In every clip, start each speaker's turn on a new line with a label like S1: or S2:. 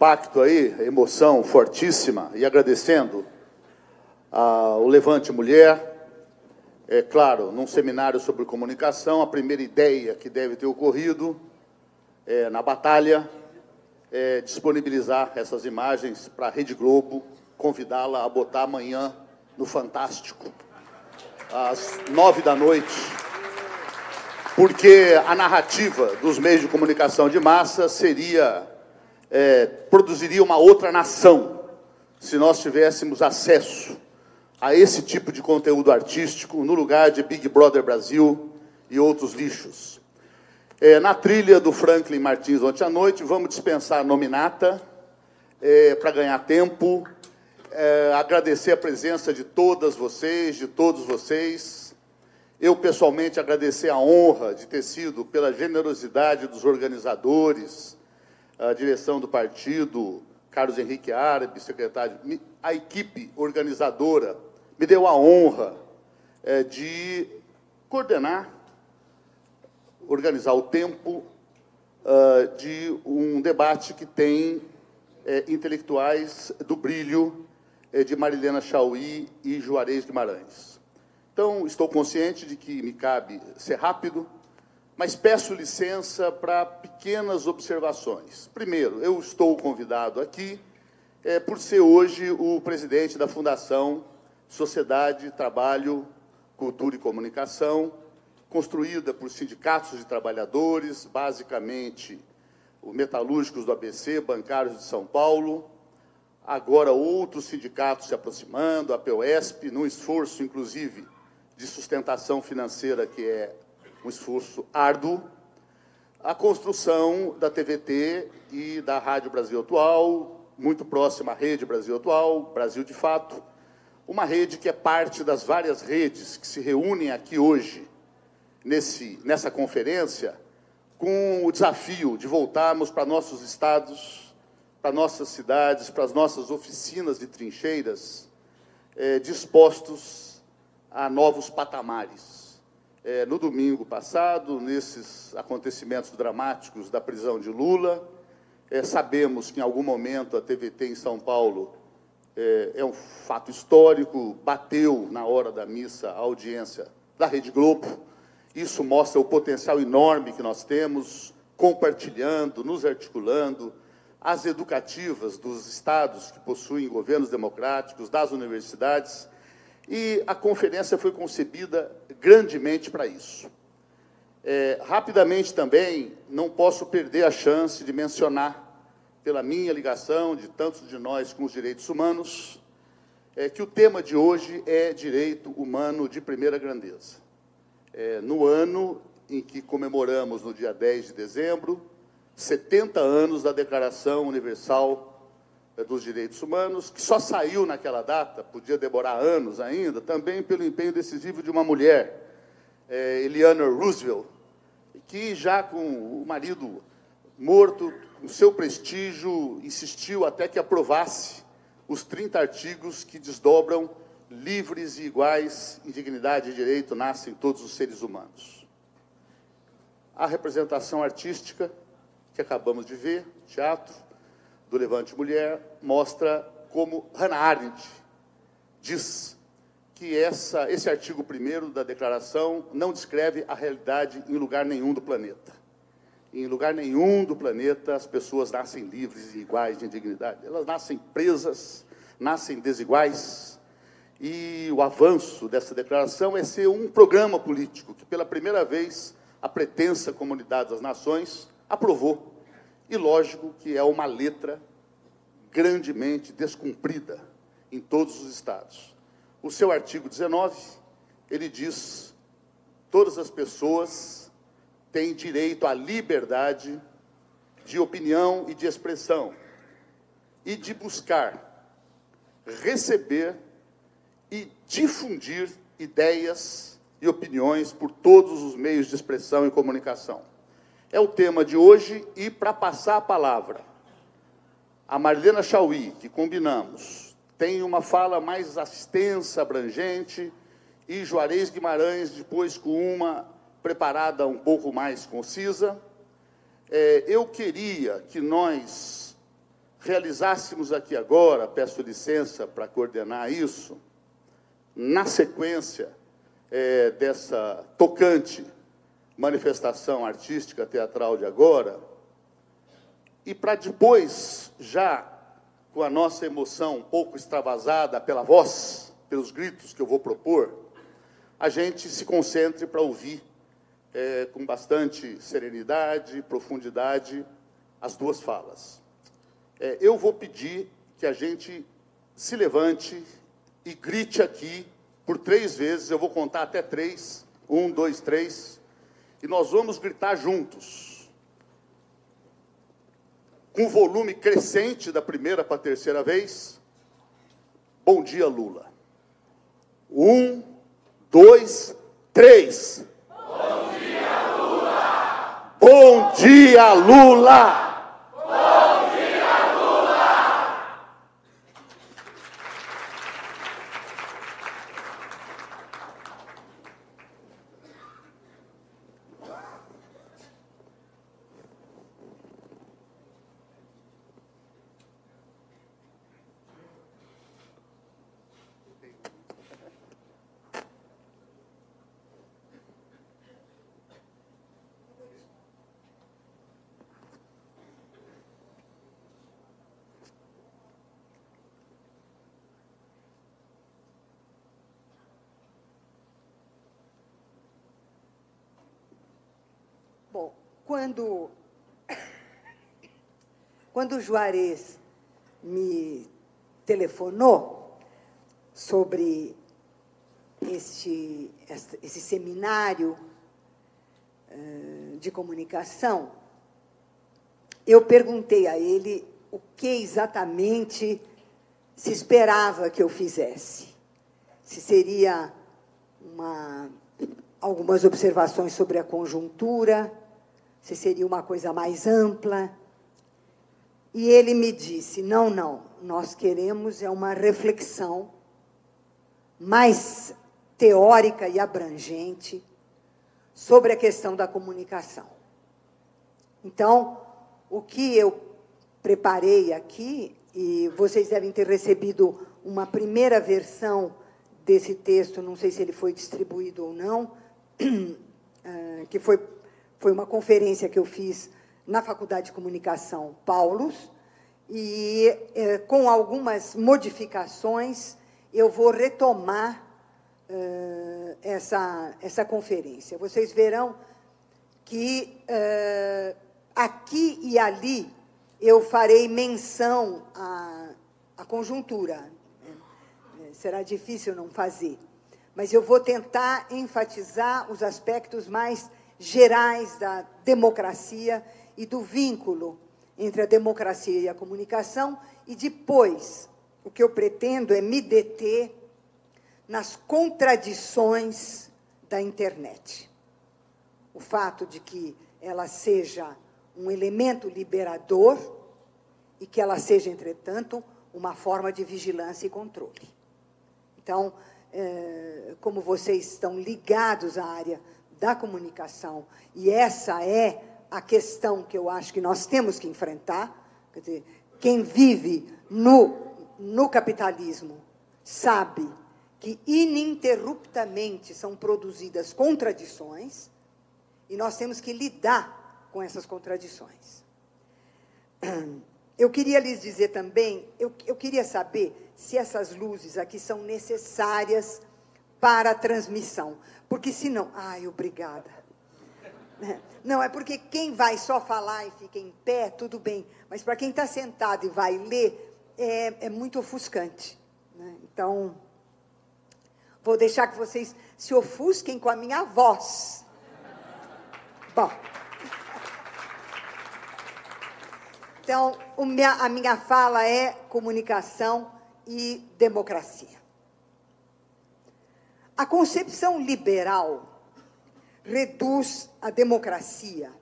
S1: impacto aí, emoção fortíssima, e agradecendo ao Levante Mulher, claro, num seminário sobre comunicação, a primeira ideia que deve ter ocorrido na batalha é disponibilizar essas imagens para a Rede Globo, convidá-la a botar amanhã no Fantástico, às 21h, porque a narrativa dos meios de comunicação de massa produziria uma outra nação se nós tivéssemos acesso a esse tipo de conteúdo artístico no lugar de Big Brother Brasil e outros lixos. Na trilha do Franklin Martins ontem à noite, vamos dispensar a nominata para ganhar tempo, agradecer a presença de todas vocês, de todos vocês. Eu, pessoalmente, agradecer a honra de ter sido, pela generosidade dos organizadores, a direção do partido, Carlos Henrique Árabe, secretário, a equipe organizadora, me deu a honra de coordenar, organizar o tempo de um debate que tem intelectuais do brilho de Marilena Chaui e Juarez Guimarães. Então, estou consciente de que me cabe ser rápido, mas peço licença para pequenas observações. Primeiro, eu estou convidado aqui por ser hoje o presidente da Fundação Sociedade, Trabalho, Cultura e Comunicação, construída por sindicatos de trabalhadores, basicamente os metalúrgicos do ABC, bancários de São Paulo, agora outros sindicatos se aproximando, a POESP, num esforço, inclusive, de sustentação financeira, que é um esforço árduo, a construção da TVT e da Rádio Brasil Atual, muito próxima à Rede Brasil Atual, Brasil de Fato, uma rede que é parte das várias redes que se reúnem aqui hoje, nessa conferência, com o desafio de voltarmos para nossos estados, para nossas cidades, para as nossas oficinas de trincheiras, dispostos a novos patamares. No domingo passado, nesses acontecimentos dramáticos da prisão de Lula, sabemos que, em algum momento, a TVT em São Paulo é um fato histórico, bateu, na hora da missa, a audiência da Rede Globo. Isso mostra o potencial enorme que nós temos, compartilhando, nos articulando, as educativas dos estados que possuem governos democráticos, das universidades, e a conferência foi concebida grandemente para isso. Rapidamente também, não posso perder a chance de mencionar, pela minha ligação, de tantos de nós com os direitos humanos, que o tema de hoje é direito humano de primeira grandeza. No ano em que comemoramos, no dia 10 de dezembro, 70 anos da Declaração Universal dos Direitos Humanos, que só saiu naquela data, podia demorar anos ainda, também pelo empenho decisivo de uma mulher, Eleanor Roosevelt, que já com o marido morto, com seu prestígio, insistiu até que aprovasse os 30 artigos que desdobram: livres e iguais em dignidade e direito nascem todos os seres humanos. A representação artística que acabamos de ver, teatro, do Levante Mulher, mostra como Hannah Arendt diz que esse artigo 1º da Declaração não descreve a realidade em lugar nenhum do planeta. Em lugar nenhum do planeta as pessoas nascem livres e iguais em dignidade. Elas nascem presas, nascem desiguais. E o avanço dessa declaração é ser um programa político que, pela primeira vez, a pretensa Comunidade das Nações aprovou. E, lógico, que é uma letra grandemente descumprida em todos os estados. O seu artigo 19, ele diz: todas as pessoas têm direito à liberdade de opinião e de expressão, e de buscar, receber e difundir ideias e opiniões por todos os meios de expressão e comunicação. É o tema de hoje, e, para passar a palavra, a Marilena Chaui, que combinamos, tem uma fala mais extensa, abrangente, e Juarez Guimarães, depois, com uma preparada um pouco mais concisa. Eu queria que nós realizássemos aqui agora, peço licença para coordenar isso, na sequência dessa tocante manifestação artística teatral de agora, e para depois, já com a nossa emoção um pouco extravasada pela voz, pelos gritos que eu vou propor, a gente se concentre para ouvir com bastante serenidade e profundidade as duas falas. Eu vou pedir que a gente se levante e grite aqui por 3 vezes, eu vou contar até 3, 1, 2, 3, e nós vamos gritar juntos, com volume crescente da primeira para a terceira vez. Bom dia, Lula. 1, 2, 3.
S2: Bom dia, Lula!
S1: Bom dia, Lula!
S2: Bom dia, Lula!
S3: Bom, quando o Juarez me telefonou sobre esse seminário de comunicação, eu perguntei a ele o que exatamente se esperava que eu fizesse. Se seria algumas observações sobre a conjuntura, se seria uma coisa mais ampla. E ele me disse, não, nós queremos uma reflexão mais teórica e abrangente sobre a questão da comunicação. Então, o que eu preparei aqui, e vocês devem ter recebido uma primeira versão desse texto, não sei se ele foi distribuído ou não, que foi uma conferência que eu fiz na Faculdade de Comunicação Paulus, e com algumas modificações eu vou retomar essa conferência. Vocês verão que aqui e ali eu farei menção à conjuntura. Será difícil não fazer, mas eu vou tentar enfatizar os aspectos mais gerais da democracia e do vínculo entre a democracia e a comunicação, e depois o que eu pretendo é me deter nas contradições da internet. O fato de que ela seja um elemento liberador e que ela seja, entretanto, uma forma de vigilância e controle. Então, como vocês estão ligados à área da comunicação, e essa é a questão que eu acho que nós temos que enfrentar, quer dizer, quem vive no capitalismo sabe que ininterruptamente são produzidas contradições, e nós temos que lidar com essas contradições. Eu queria lhes dizer também, eu queria saber se essas luzes aqui são necessárias para a transmissão, porque senão... Ai, obrigada. Não, é porque quem vai só falar e fica em pé, tudo bem, mas para quem está sentado e vai ler, é muito ofuscante, né? Então, vou deixar que vocês se ofusquem com a minha voz. Bom... Então, a minha fala é comunicação e democracia. A concepção liberal reduz a democracia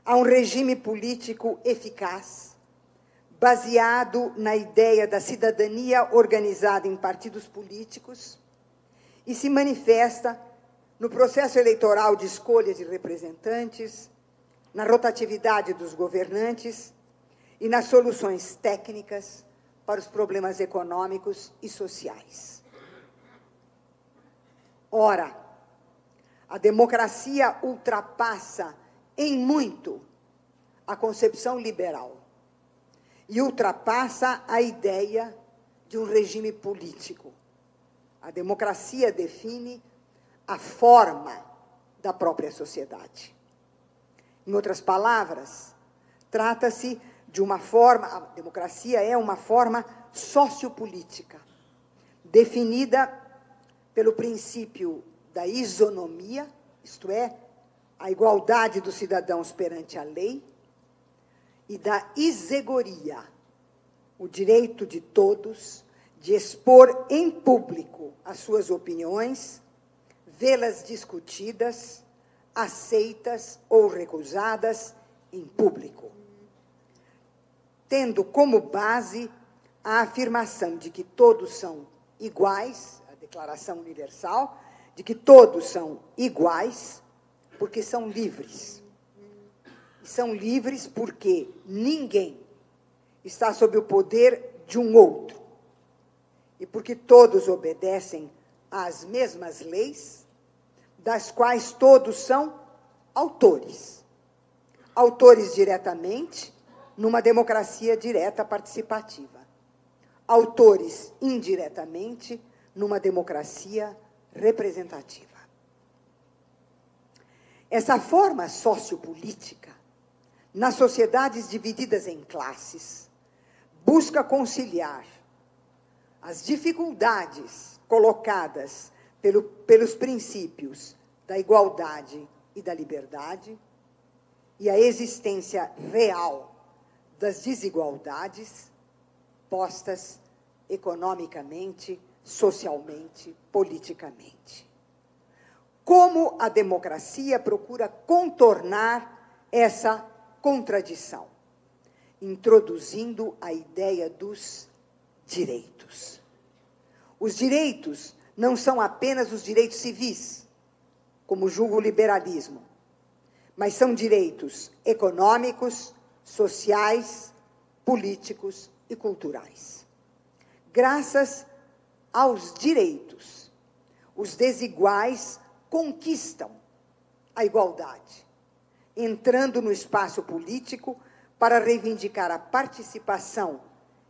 S3: a um regime político eficaz, baseado na ideia da cidadania organizada em partidos políticos, e se manifesta no processo eleitoral de escolha de representantes, na rotatividade dos governantes e nas soluções técnicas para os problemas econômicos e sociais. Ora, a democracia ultrapassa em muito a concepção liberal e ultrapassa a ideia de um regime político. A democracia define a forma da própria sociedade. Em outras palavras, trata-se de uma forma, a democracia é uma forma sociopolítica, definida pelo princípio da isonomia, isto é, a igualdade dos cidadãos perante a lei, e da isegoria, o direito de todos de expor em público as suas opiniões, vê-las discutidas, aceitas ou recusadas em público, tendo como base a afirmação de que todos são iguais, a Declaração Universal, de que todos são iguais, porque são livres. E são livres porque ninguém está sob o poder de um outro. E porque todos obedecem às mesmas leis, das quais todos são autores. Autores diretamente, numa democracia direta participativa. Autores indiretamente, numa democracia representativa. Essa forma sociopolítica, nas sociedades divididas em classes, busca conciliar as dificuldades colocadas pelos princípios da igualdade e da liberdade e a existência real das desigualdades postas economicamente, socialmente, politicamente. Como a democracia procura contornar essa contradição? Introduzindo a ideia dos direitos. Os direitos não são apenas os direitos civis, como julga o liberalismo, mas são direitos econômicos, sociais, políticos e culturais. Graças aos direitos, os desiguais conquistam a igualdade, entrando no espaço político para reivindicar a participação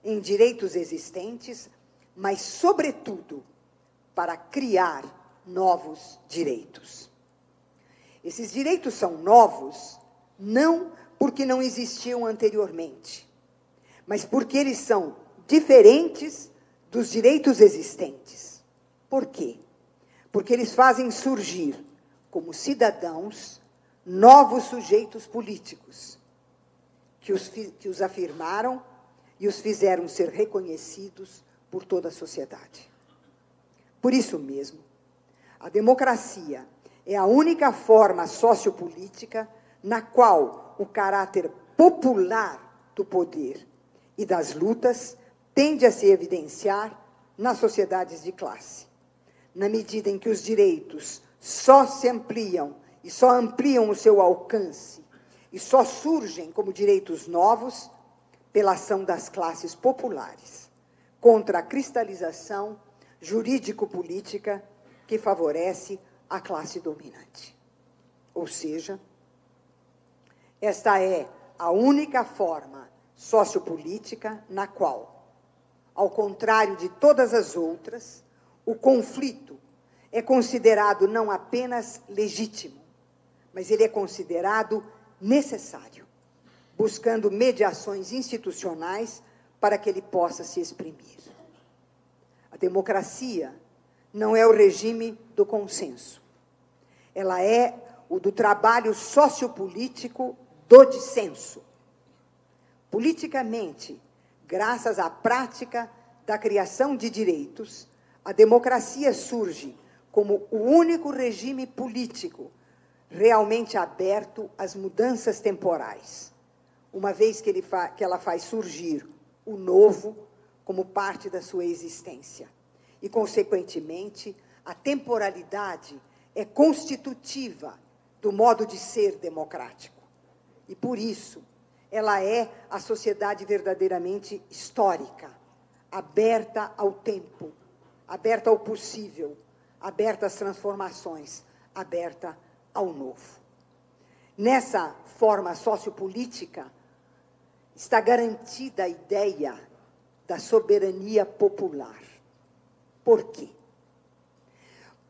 S3: em direitos existentes, mas, sobretudo, para criar novos direitos. Esses direitos são novos não porque não existiam anteriormente, mas porque eles são diferentes dos direitos existentes. Por quê? Porque eles fazem surgir, como cidadãos, novos sujeitos políticos, que os afirmaram e os fizeram ser reconhecidos por toda a sociedade. Por isso mesmo, a democracia é a única forma sociopolítica na qual o caráter popular do poder e das lutas tende a se evidenciar nas sociedades de classe, na medida em que os direitos só se ampliam e só ampliam o seu alcance e só surgem como direitos novos pela ação das classes populares, contra a cristalização jurídico-política que favorece a classe dominante. Ou seja, esta é a única forma sociopolítica na qual, ao contrário de todas as outras, o conflito é considerado não apenas legítimo, mas ele é considerado necessário, buscando mediações institucionais para que ele possa se exprimir. A democracia não é o regime do consenso. Ela é o do trabalho sociopolítico do dissenso. Politicamente, graças à prática da criação de direitos, a democracia surge como o único regime político realmente aberto às mudanças temporais, uma vez que ela faz surgir o novo como parte da sua existência. E, consequentemente, a temporalidade é constitutiva do modo de ser democrático. E, por isso, ela é a sociedade verdadeiramente histórica, aberta ao tempo, aberta ao possível, aberta às transformações, aberta ao novo. Nessa forma sociopolítica está garantida a ideia da soberania popular. Por quê?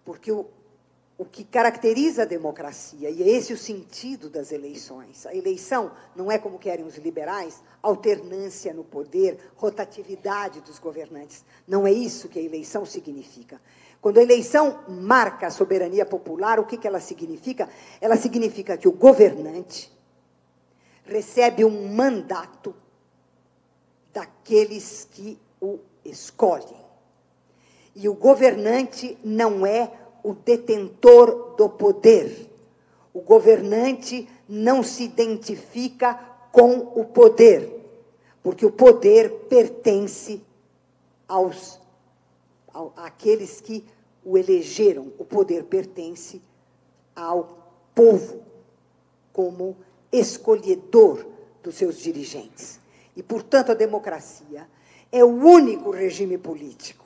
S3: Porque o que caracteriza a democracia, e é esse o sentido das eleições, a eleição não é, como querem os liberais, alternância no poder, rotatividade dos governantes. Não é isso que a eleição significa. Quando a eleição marca a soberania popular, o que ela significa? Ela significa que o governante recebe um mandato daqueles que o escolhem. E o governante não é o detentor do poder. O governante não se identifica com o poder, porque o poder pertence àqueles que o elegeram. O poder pertence ao povo como escolhedor dos seus dirigentes. E, portanto, a democracia é o único regime político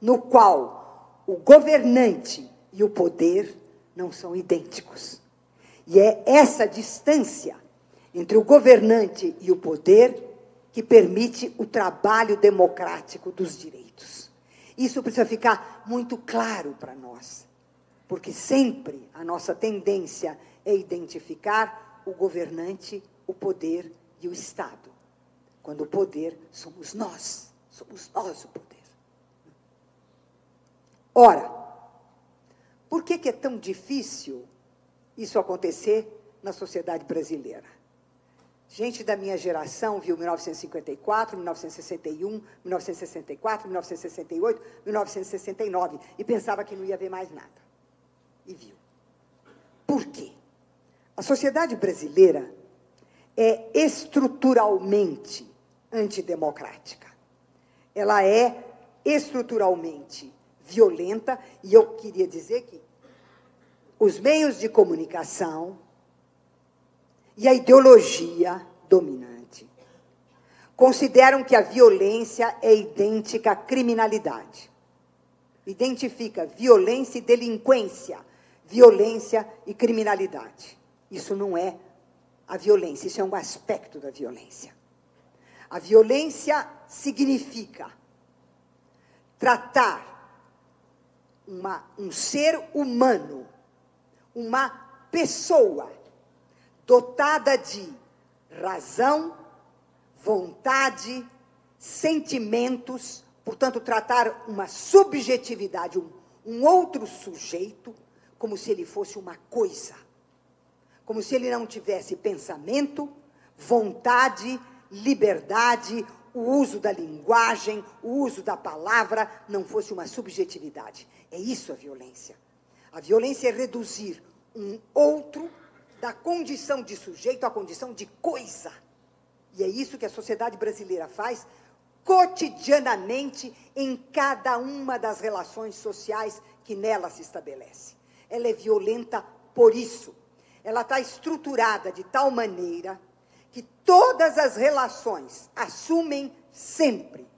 S3: no qual o governante e o poder não são idênticos. E é essa distância entre o governante e o poder que permite o trabalho democrático dos direitos. Isso precisa ficar muito claro para nós, porque sempre a nossa tendência é identificar o governante, o poder e o Estado, quando o poder somos nós o poder. Ora, por que é tão difícil isso acontecer na sociedade brasileira? Gente da minha geração viu 1954, 1961, 1964, 1968, 1969 e pensava que não ia ver mais nada. E viu. Por quê? A sociedade brasileira é estruturalmente antidemocrática. Ela é estruturalmente violenta, e eu queria dizer que os meios de comunicação e a ideologia dominante consideram que a violência é idêntica à criminalidade. Identifica violência e delinquência, violência e criminalidade. Isso não é a violência, isso é um aspecto da violência. A violência significa tratar um ser humano, uma pessoa dotada de razão, vontade, sentimentos, portanto, tratar uma subjetividade, um outro sujeito, como se ele fosse uma coisa, como se ele não tivesse pensamento, vontade, liberdade, o uso da linguagem, o uso da palavra, não fosse uma subjetividade. É isso a violência. A violência é reduzir um outro da condição de sujeito à condição de coisa. E é isso que a sociedade brasileira faz cotidianamente em cada uma das relações sociais que nela se estabelece. Ela é violenta por isso. Ela está estruturada de tal maneira que todas as relações assumem sempre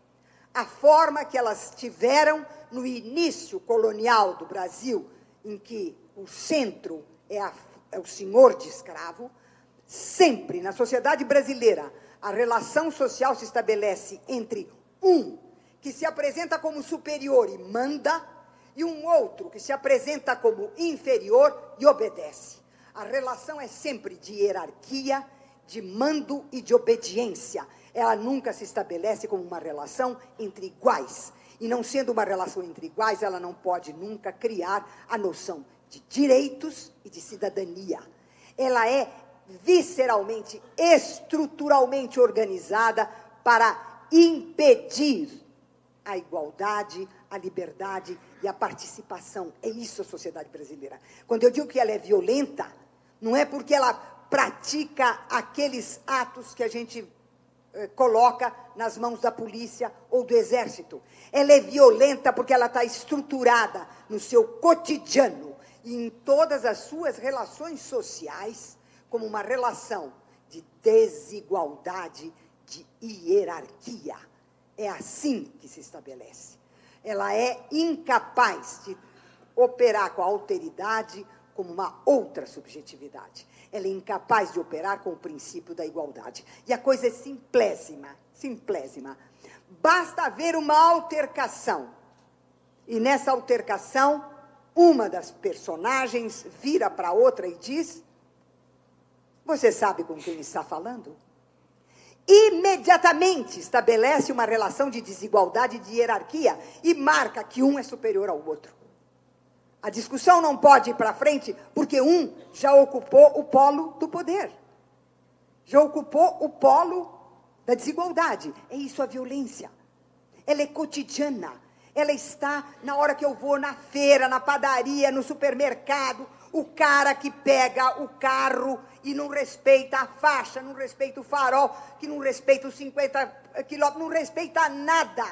S3: a forma que elas tiveram no início colonial do Brasil, em que o centro é o senhor de escravo. Sempre, na sociedade brasileira, a relação social se estabelece entre um que se apresenta como superior e manda, e um outro que se apresenta como inferior e obedece. A relação é sempre de hierarquia, de mando e de obediência. Ela nunca se estabelece como uma relação entre iguais. E não sendo uma relação entre iguais, ela não pode nunca criar a noção de direitos e de cidadania. Ela é visceralmente, estruturalmente organizada para impedir a igualdade, a liberdade e a participação. É isso a sociedade brasileira. Quando eu digo que ela é violenta, não é porque ela pratica aqueles atos que a gente coloca nas mãos da polícia ou do exército. Ela é violenta porque ela está estruturada no seu cotidiano e em todas as suas relações sociais como uma relação de desigualdade, de hierarquia. É assim que se estabelece. Ela é incapaz de operar com a alteridade como uma outra subjetividade. Ela é incapaz de operar com o princípio da igualdade. E a coisa é simplésima, simplésima. Basta haver uma altercação. E nessa altercação, uma das personagens vira para a outra e diz: você sabe com quem está falando? Imediatamente estabelece uma relação de desigualdade, de hierarquia, e marca que um é superior ao outro. A discussão não pode ir para frente porque um já ocupou o polo do poder. Já ocupou o polo da desigualdade. É isso a violência. Ela é cotidiana. Ela está na hora que eu vou na feira, na padaria, no supermercado. O cara que pega o carro e não respeita a faixa, não respeita o farol, que não respeita os 50 quilômetros, não respeita nada.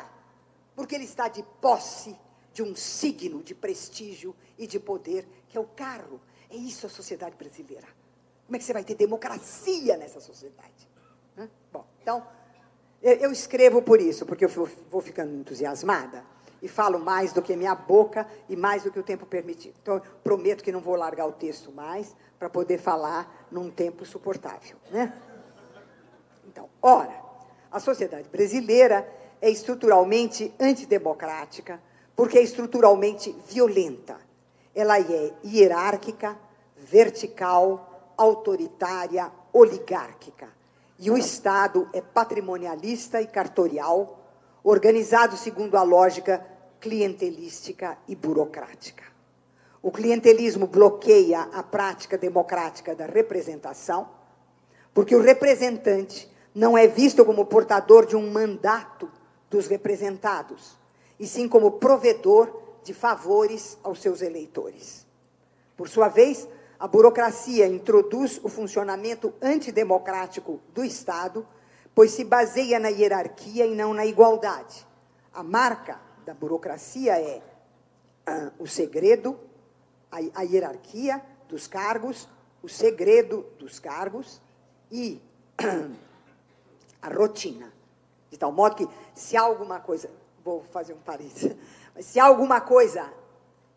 S3: Porque ele está de posse de um signo de prestígio e de poder, que é o carro. É isso a sociedade brasileira. Como é que você vai ter democracia nessa sociedade? Bom, então, eu escrevo por isso, porque eu vou ficando entusiasmada e falo mais do que minha boca e mais do que o tempo permitir. Então, eu prometo que não vou largar o texto mais para poder falar num tempo suportável, né? Então, ora, a sociedade brasileira é estruturalmente antidemocrática, porque é estruturalmente violenta. Ela é hierárquica, vertical, autoritária, oligárquica. E o Estado é patrimonialista e cartorial, organizado segundo a lógica clientelística e burocrática. O clientelismo bloqueia a prática democrática da representação, porque o representante não é visto como portador de um mandato dos representados, e sim como provedor de favores aos seus eleitores. Por sua vez, a burocracia introduz o funcionamento antidemocrático do Estado, pois se baseia na hierarquia e não na igualdade. A marca da burocracia é o segredo, a hierarquia dos cargos, o segredo dos cargos e a rotina. De tal modo que, se há alguma coisa... Vou fazer um parênteses. Mas se há alguma coisa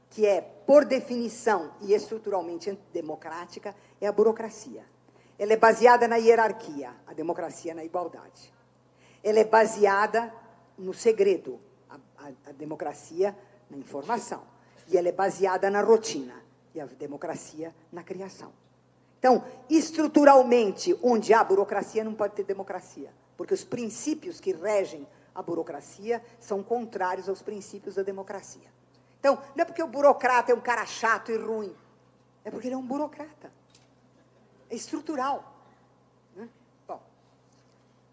S3: que é, por definição e estruturalmente antidemocrática, é a burocracia. Ela é baseada na hierarquia, a democracia na igualdade. Ela é baseada no segredo, a democracia na informação. E ela é baseada na rotina, e a democracia na criação. Então, estruturalmente, onde há burocracia, não pode ter democracia, porque os princípios que regem a burocracia são contrários aos princípios da democracia. Então, não é porque o burocrata é um cara chato e ruim, é porque ele é um burocrata. É estrutural. Né? Bom,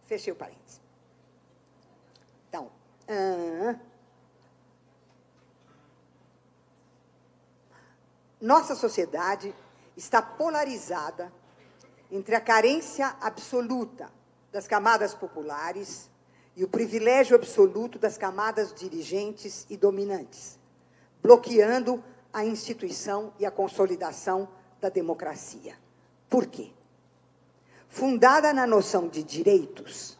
S3: fechei o parênteses. Então, nossa sociedade está polarizada entre a carência absoluta das camadas populares e o privilégio absoluto das camadas dirigentes e dominantes, bloqueando a instituição e a consolidação da democracia. Por quê? Fundada na noção de direitos,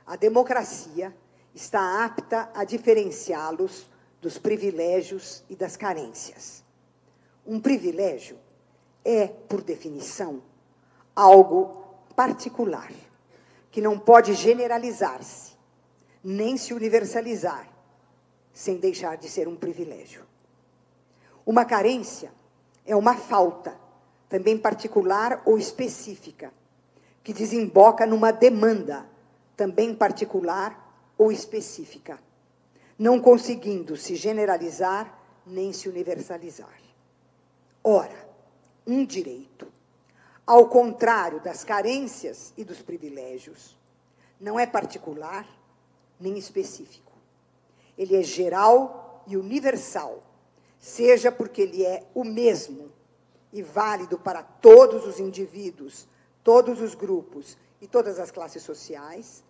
S3: a democracia está apta a diferenciá-los dos privilégios e das carências. Um privilégio é, por definição, algo particular, que não pode generalizar-se, nem se universalizar, sem deixar de ser um privilégio. Uma carência é uma falta, também particular ou específica, que desemboca numa demanda, também particular ou específica, não conseguindo se generalizar nem se universalizar. Ora, um direito, ao contrário das carências e dos privilégios, não é particular nem específico. Ele é geral e universal, seja porque ele é o mesmo e válido para todos os indivíduos, todos os grupos e todas as classes sociais,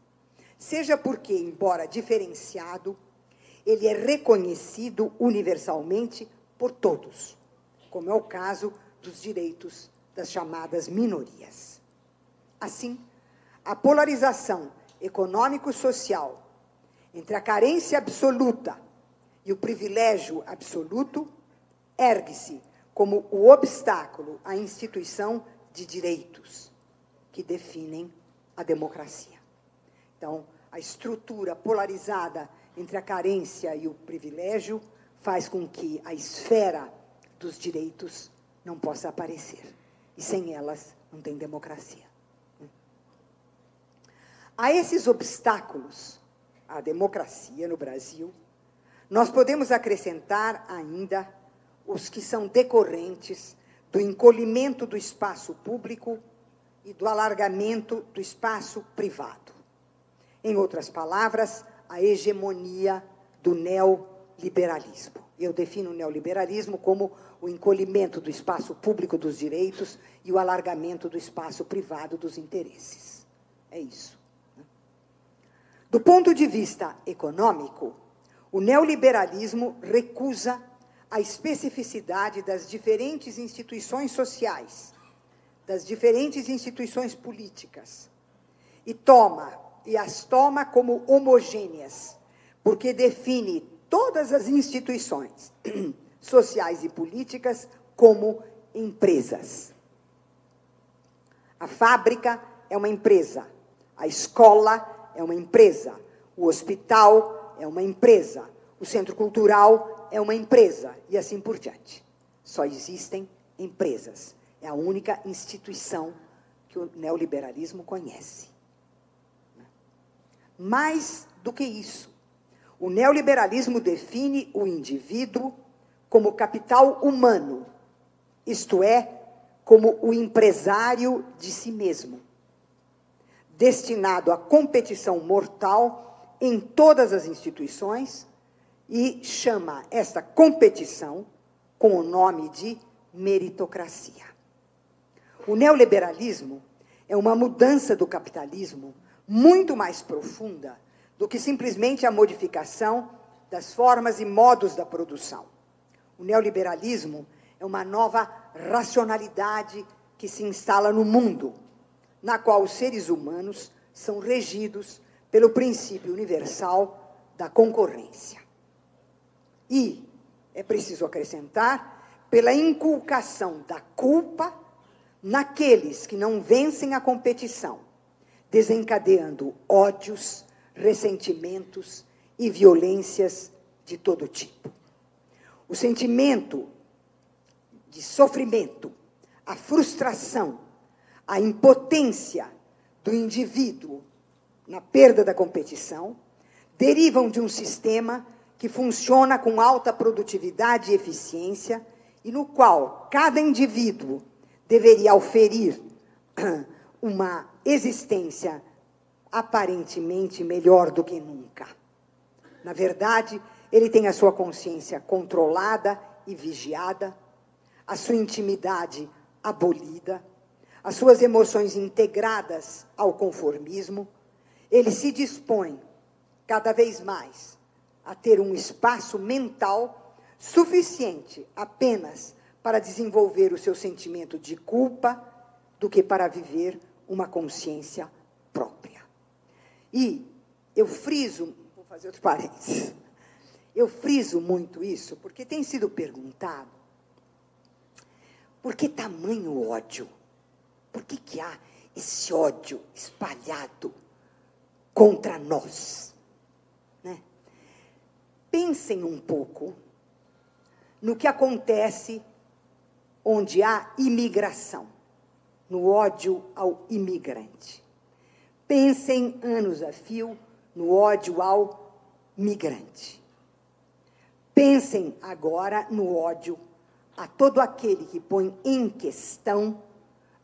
S3: seja porque, embora diferenciado, ele é reconhecido universalmente por todos, como é o caso dos direitos das chamadas minorias. Assim, a polarização econômico-social entre a carência absoluta e o privilégio absoluto ergue-se como o obstáculo à instituição de direitos que definem a democracia. Então, a estrutura polarizada entre a carência e o privilégio faz com que a esfera dos direitos não possa aparecer. E sem elas não tem democracia. A esses obstáculos à democracia no Brasil, nós podemos acrescentar ainda os que são decorrentes do encolhimento do espaço público e do alargamento do espaço privado. Em outras palavras, a hegemonia do neoliberalismo. Eu defino o neoliberalismo como o encolhimento do espaço público dos direitos e o alargamento do espaço privado dos interesses. É isso. Do ponto de vista econômico, o neoliberalismo recusa a especificidade das diferentes instituições sociais, das diferentes instituições políticas, e as toma como homogêneas, porque define todas as instituições sociais e políticas como empresas. A fábrica é uma empresa, a escola é uma empresa, o hospital é uma empresa, o centro cultural é uma empresa, e assim por diante. Só existem empresas. É a única instituição que o neoliberalismo conhece. Mais do que isso, o neoliberalismo define o indivíduo como capital humano, isto é, como o empresário de si mesmo, destinado à competição mortal em todas as instituições, e chama esta competição com o nome de meritocracia. O neoliberalismo é uma mudança do capitalismo muito mais profunda do que simplesmente a modificação das formas e modos da produção. O neoliberalismo é uma nova racionalidade que se instala no mundo, na qual os seres humanos são regidos pelo princípio universal da concorrência. E é preciso acrescentar pela inculcação da culpa naqueles que não vencem a competição, desencadeando ódios, ressentimentos e violências de todo tipo. O sentimento de sofrimento, a frustração, a impotência do indivíduo na perda da competição derivam de um sistema que funciona com alta produtividade e eficiência e no qual cada indivíduo deveria oferir uma existência aparentemente melhor do que nunca. Na verdade, ele tem a sua consciência controlada e vigiada, a sua intimidade abolida, as suas emoções integradas ao conformismo. Ele se dispõe, cada vez mais, a ter um espaço mental suficiente apenas para desenvolver o seu sentimento de culpa do que para viver uma consciência própria. E eu friso, vou fazer outro parênteses, eu friso muito isso porque tem sido perguntado por que tamanho ódio? Por que há esse ódio espalhado contra nós? Né? Pensem um pouco no que acontece onde há imigração, no ódio ao imigrante. Pensem anos a fio no ódio ao migrante. Pensem agora no ódio a todo aquele que põe em questão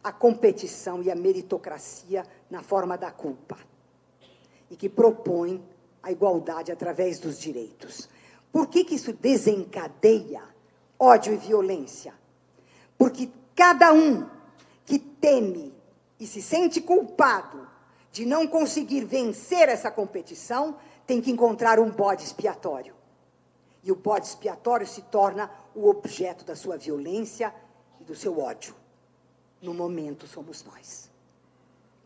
S3: a competição e a meritocracia na forma da culpa e que propõe a igualdade através dos direitos. Por que isso desencadeia ódio e violência? Porque cada um que teme e se sente culpado de não conseguir vencer essa competição tem que encontrar um bode expiatório. E o bode expiatório se torna o objeto da sua violência e do seu ódio. No momento, somos nós.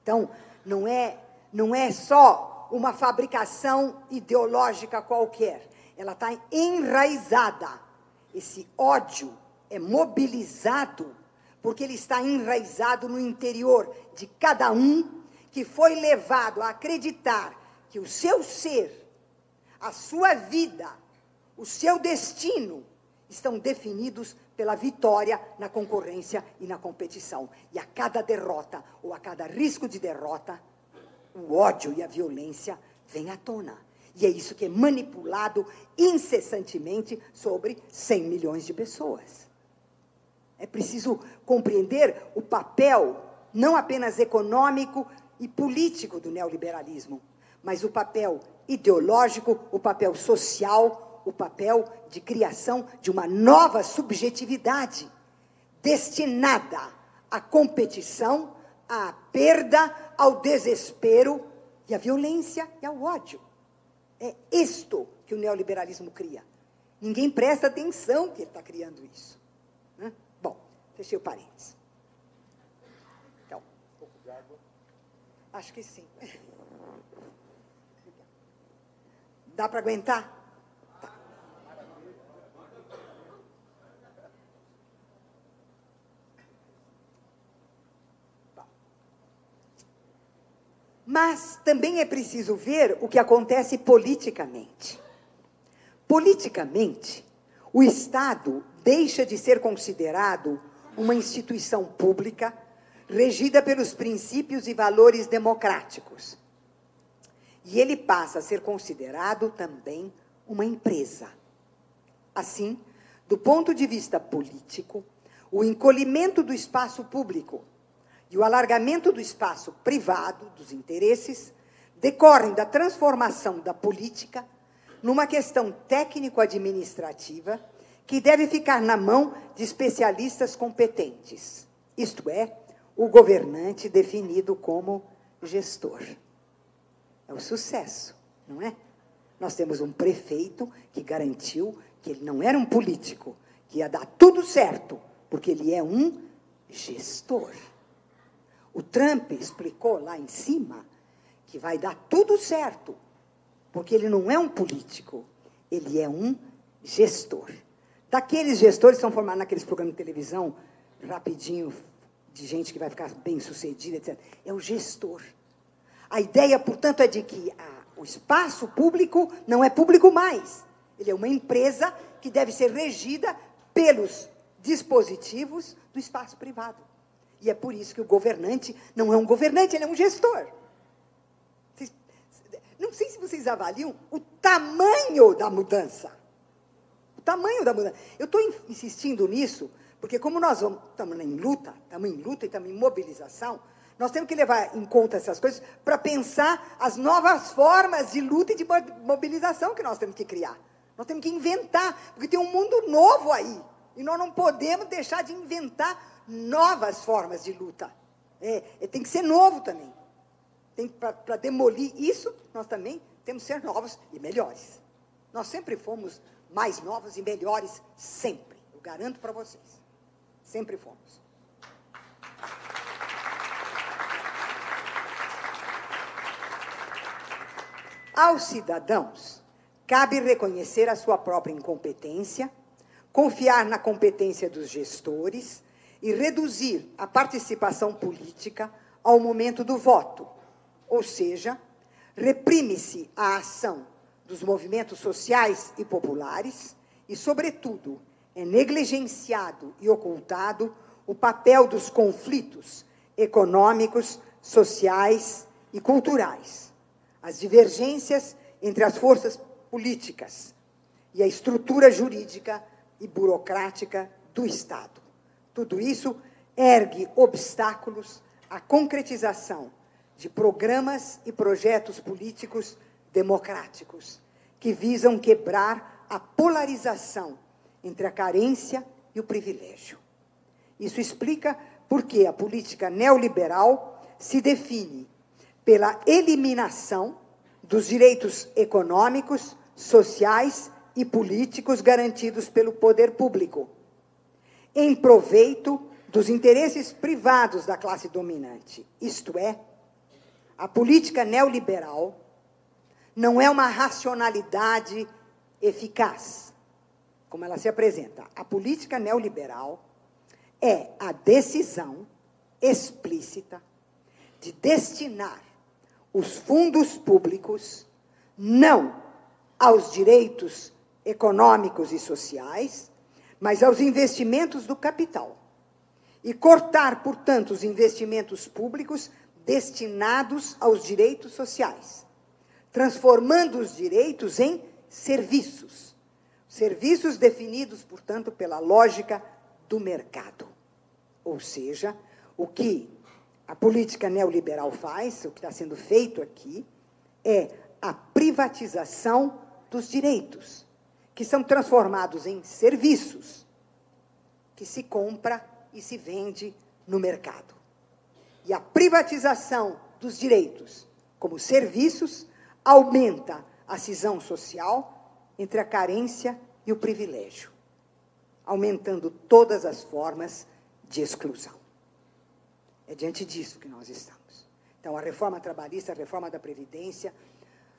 S3: Então, não é só uma fabricação ideológica qualquer. Ela está enraizada. Esse ódio é mobilizado porque ele está enraizado no interior de cada um que foi levado a acreditar que o seu ser, a sua vida, o seu destino estão definidos pela vitória na concorrência e na competição. E a cada derrota, ou a cada risco de derrota, o ódio e a violência vêm à tona. E é isso que é manipulado incessantemente sobre 100 milhões de pessoas. É preciso compreender o papel, não apenas econômico e político do neoliberalismo, mas o papel ideológico, o papel social, o papel de criação de uma nova subjetividade destinada à competição, à perda, ao desespero e à violência e ao ódio. É isto que o neoliberalismo cria. Ninguém presta atenção que ele está criando isso. Né? Bom, fechei o parênteses. Então, um pouco de água? Acho que sim. Dá para aguentar? Tá. Mas também é preciso ver o que acontece politicamente. Politicamente, o Estado deixa de ser considerado uma instituição pública regida pelos princípios e valores democráticos. E ele passa a ser considerado também uma empresa. Assim, do ponto de vista político, o encolhimento do espaço público e o alargamento do espaço privado, dos interesses, decorrem da transformação da política numa questão técnico-administrativa que deve ficar na mão de especialistas competentes, isto é, o governante definido como gestor. É o sucesso, não é? Nós temos um prefeito que garantiu que ele não era um político, que ia dar tudo certo, porque ele é um gestor. O Trump explicou lá em cima que vai dar tudo certo, porque ele não é um político, ele é um gestor. Daqueles gestores que são formados naqueles programas de televisão, rapidinho, de gente que vai ficar bem-sucedida, etc. É o gestor. A ideia, portanto, é de que o espaço público não é público mais. Ele é uma empresa que deve ser regida pelos dispositivos do espaço privado. E é por isso que o governante não é um governante, ele é um gestor. Não sei se vocês avaliam o tamanho da mudança. O tamanho da mudança. Eu estou insistindo nisso, porque como nós estamos em luta e estamos em mobilização, nós temos que levar em conta essas coisas para pensar as novas formas de luta e de mobilização que nós temos que criar. Nós temos que inventar, porque tem um mundo novo aí. E nós não podemos deixar de inventar novas formas de luta. Tem que ser novo também. Para demolir isso, nós também temos que ser novos e melhores. Nós sempre fomos mais novos e melhores, sempre. Eu garanto para vocês. Sempre fomos. Aos cidadãos, cabe reconhecer a sua própria incompetência, confiar na competência dos gestores e reduzir a participação política ao momento do voto. Ou seja, reprime-se a ação dos movimentos sociais e populares e, sobretudo, é negligenciado e ocultado o papel dos conflitos econômicos, sociais e culturais, as divergências entre as forças políticas e a estrutura jurídica e burocrática do Estado. Tudo isso ergue obstáculos à concretização de programas e projetos políticos democráticos que visam quebrar a polarização entre a carência e o privilégio. Isso explica por que a política neoliberal se define pela eliminação dos direitos econômicos, sociais e políticos garantidos pelo poder público, em proveito dos interesses privados da classe dominante, isto é, A política neoliberal não é uma racionalidade eficaz, como ela se apresenta. A política neoliberal é a decisão explícita de destinar os fundos públicos não aos direitos econômicos e sociais, mas aos investimentos do capital. E cortar, portanto, os investimentos públicos destinados aos direitos sociais, transformando os direitos em serviços. Serviços definidos, portanto, pela lógica do mercado. Ou seja, o que a política neoliberal faz, o que está sendo feito aqui, é a privatização dos direitos, que são transformados em serviços, que se compra e se vende no mercado. E a privatização dos direitos como serviços aumenta a cisão social entre a carência e o privilégio, aumentando todas as formas de exclusão. É diante disso que nós estamos. Então, a reforma trabalhista, a reforma da Previdência,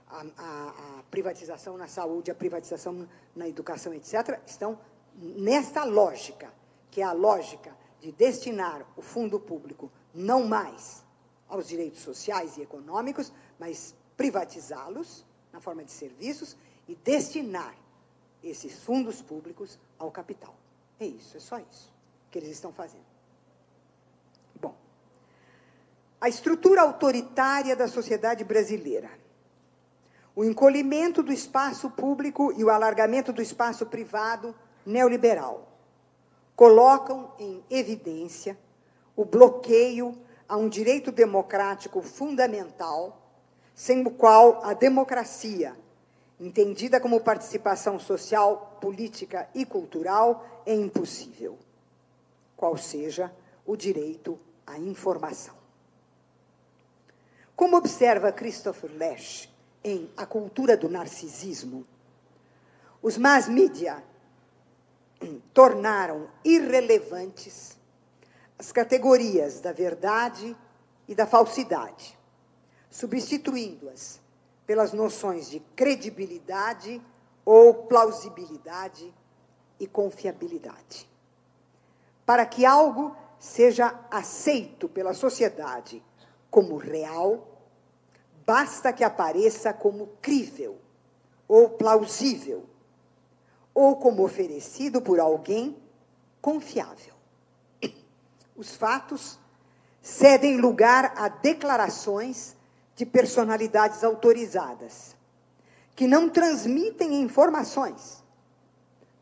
S3: a privatização na saúde, a privatização na educação, etc., estão nesta lógica, que é a lógica de destinar o fundo público não mais aos direitos sociais e econômicos, mas privatizá-los na forma de serviços e destinar esses fundos públicos ao capital. É isso, é só isso que eles estão fazendo. Bom, a estrutura autoritária da sociedade brasileira, o encolhimento do espaço público e o alargamento do espaço privado neoliberal colocam em evidência o bloqueio a um direito democrático fundamental, sem o qual a democracia, entendida como participação social, política e cultural, é impossível, qual seja o direito à informação. Como observa Christopher Lasch em A Cultura do Narcisismo, os mass media tornaram irrelevantes as categorias da verdade e da falsidade, substituindo-as pelas noções de credibilidade ou plausibilidade e confiabilidade. Para que algo seja aceito pela sociedade como real, basta que apareça como crível ou plausível, ou como oferecido por alguém confiável. Os fatos cedem lugar a declarações de personalidades autorizadas, que não transmitem informações,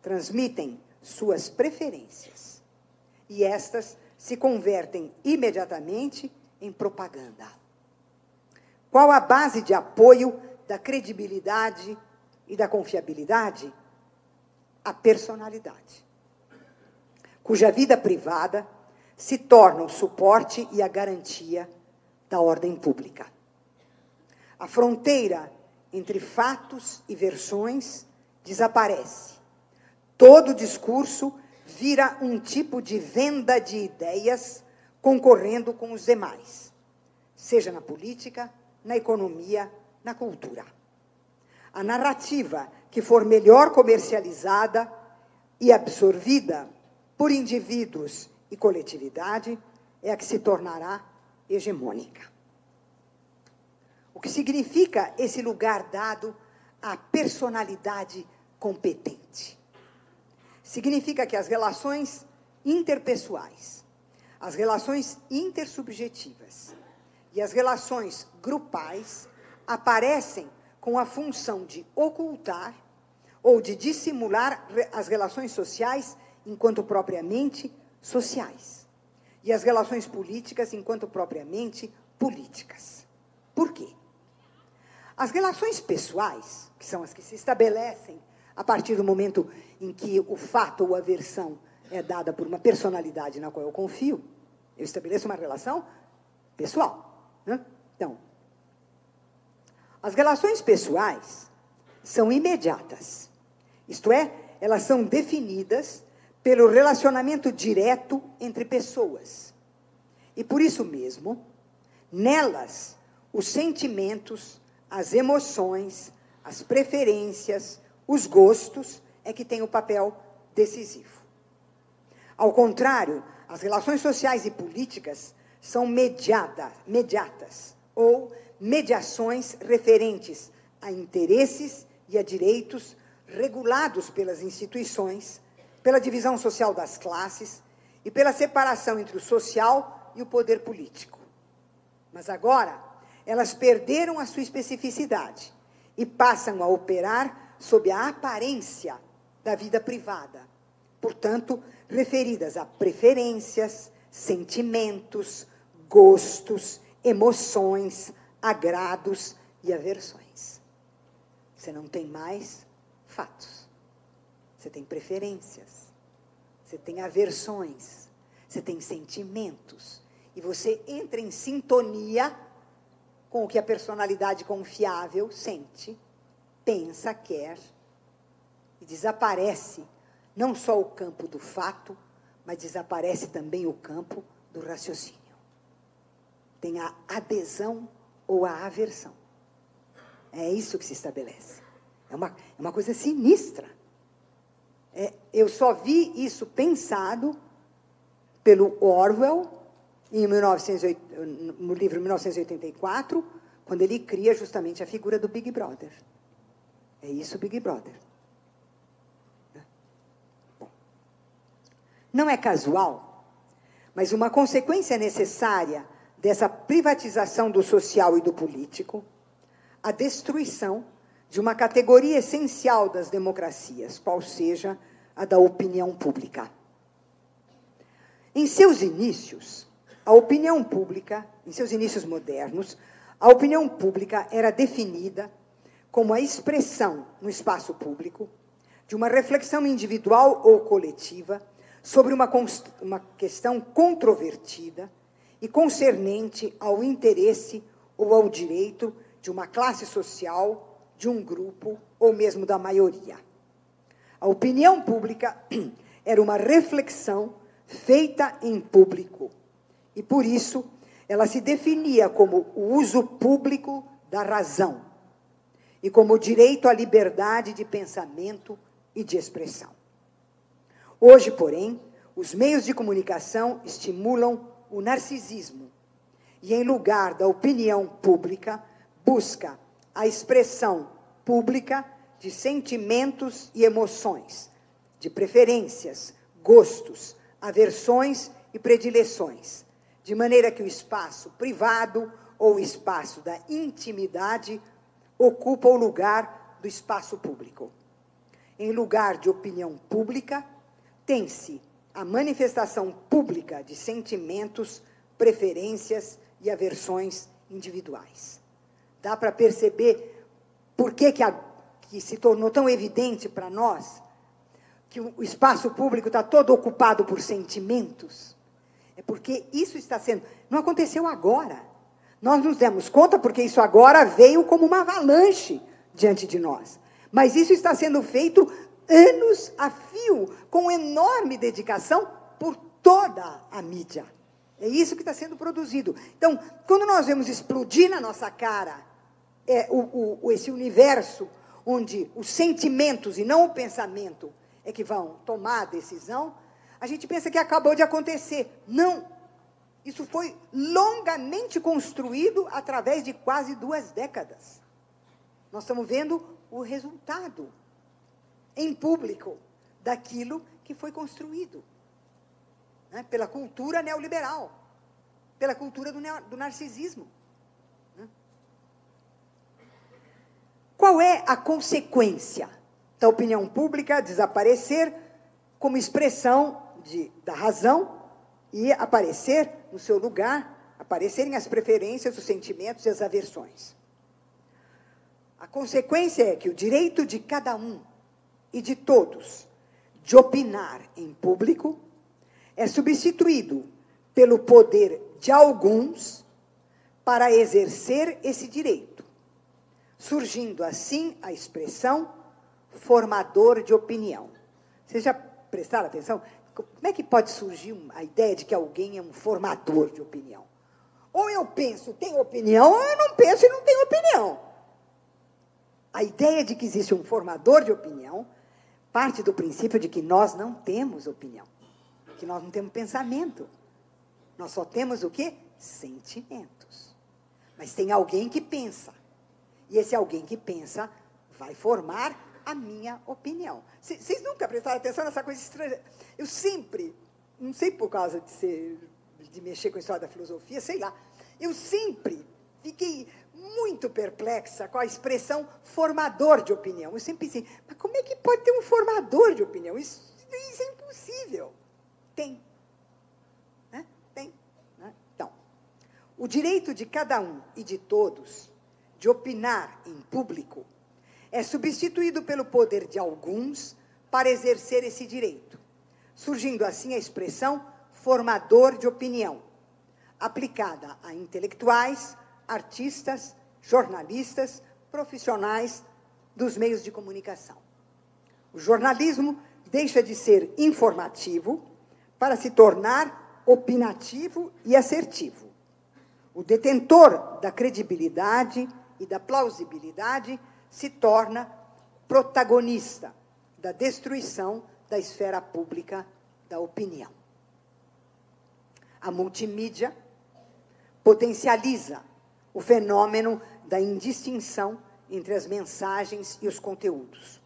S3: transmitem suas preferências, e estas se convertem imediatamente em propaganda. Qual a base de apoio da credibilidade e da confiabilidade? A personalidade, cuja vida privada se torna o suporte e a garantia da ordem pública. A fronteira entre fatos e versões desaparece. Todo discurso vira um tipo de venda de ideias concorrendo com os demais, seja na política, na economia, na cultura. A narrativa que for melhor comercializada e absorvida por indivíduos e coletividade é a que se tornará hegemônica. O que significa esse lugar dado à personalidade competente? Significa que as relações interpessoais, as relações intersubjetivas e as relações grupais aparecem com a função de ocultar ou de dissimular as relações sociais enquanto propriamente sociais, e as relações políticas enquanto propriamente políticas. Por quê? As relações pessoais, que são as que se estabelecem a partir do momento em que o fato ou a versão é dada por uma personalidade na qual eu confio, eu estabeleço uma relação pessoal, né? Então, as relações pessoais são imediatas, isto é, elas são definidas pelo relacionamento direto entre pessoas. E por isso mesmo, nelas, os sentimentos, as emoções, as preferências, os gostos é que têm o papel decisivo. Ao contrário, as relações sociais e políticas são mediatas ou mediações referentes a interesses e a direitos regulados pelas instituições, pela divisão social das classes e pela separação entre o social e o poder político. Mas agora, elas perderam a sua especificidade e passam a operar sob a aparência da vida privada, portanto, referidas a preferências, sentimentos, gostos, emoções, agrados e aversões. Você não tem mais fatos. Você tem preferências. Você tem aversões. Você tem sentimentos. E você entra em sintonia com o que a personalidade confiável sente, pensa, quer, e desaparece não só o campo do fato, mas desaparece também o campo do raciocínio. Tem a adesão ou a aversão. É isso que se estabelece. É uma coisa sinistra. Eu só vi isso pensado pelo Orwell, no livro 1984, quando ele cria justamente a figura do Big Brother. É isso, Big Brother. Bom, não é casual, mas uma consequência necessária dessa privatização do social e do político, a destruição de uma categoria essencial das democracias, qual seja a da opinião pública. Em seus inícios, a opinião pública, em seus inícios modernos, a opinião pública era definida como a expressão no espaço público de uma reflexão individual ou coletiva sobre uma questão controvertida e concernente ao interesse ou ao direito de uma classe social, de um grupo ou mesmo da maioria. A opinião pública era uma reflexão feita em público e, por isso, ela se definia como o uso público da razão e como o direito à liberdade de pensamento e de expressão. Hoje, porém, os meios de comunicação estimulam o narcisismo e, em lugar da opinião pública, busca a expressão pública de sentimentos e emoções, de preferências, gostos, aversões e predileções, de maneira que o espaço privado ou o espaço da intimidade ocupa o lugar do espaço público. Em lugar de opinião pública, tem-se a manifestação pública de sentimentos, preferências e aversões individuais. Dá para perceber por que se tornou tão evidente para nós que o espaço público está todo ocupado por sentimentos? É porque isso está sendo... Não aconteceu agora. Nós nos demos conta porque isso agora veio como uma avalanche diante de nós. Mas isso está sendo feito anos a fio, com enorme dedicação por toda a mídia. É isso que está sendo produzido. Então, quando nós vemos explodir na nossa cara esse universo onde os sentimentos e não o pensamento é que vão tomar a decisão, a gente pensa que acabou de acontecer. Não. Isso foi longamente construído através de quase 2 décadas. Nós estamos vendo o resultado em público daquilo que foi construído, né, pela cultura neoliberal, pela cultura do narcisismo. Né? Qual é a consequência da opinião pública desaparecer como expressão da razão e aparecer no seu lugar, aparecerem as preferências, os sentimentos e as aversões? A consequência é que o direito de cada um e de todos de opinar em público é substituído pelo poder de alguns para exercer esse direito, surgindo assim a expressão formador de opinião. Vocês já prestaram atenção? Como é que pode surgir a ideia de que alguém é um formador de opinião? Ou eu penso, tenho opinião, ou eu não penso e não tenho opinião. A ideia de que existe um formador de opinião parte do princípio de que nós não temos opinião, que nós não temos pensamento. Nós só temos o quê? Sentimentos. Mas tem alguém que pensa. E esse alguém que pensa vai formar a minha opinião. Vocês nunca prestaram atenção nessa coisa estranha? Eu sempre, não sei por causa de mexer com a história da filosofia, sei lá, eu sempre fiquei muito perplexa com a expressão formador de opinião. Eu sempre pensei, mas como é que pode ter um formador de opinião? Isso é impossível. Tem. Né? Tem. Né? Então, o direito de cada um e de todos de opinar em público é substituído pelo poder de alguns para exercer esse direito, surgindo assim a expressão formador de opinião, aplicada a intelectuais, artistas, jornalistas, profissionais dos meios de comunicação. O jornalismo deixa de ser informativo para se tornar opinativo e assertivo. O detentor da credibilidade e da plausibilidade se torna protagonista da destruição da esfera pública da opinião. A multimídia potencializa o fenômeno da indistinção entre as mensagens e os conteúdos.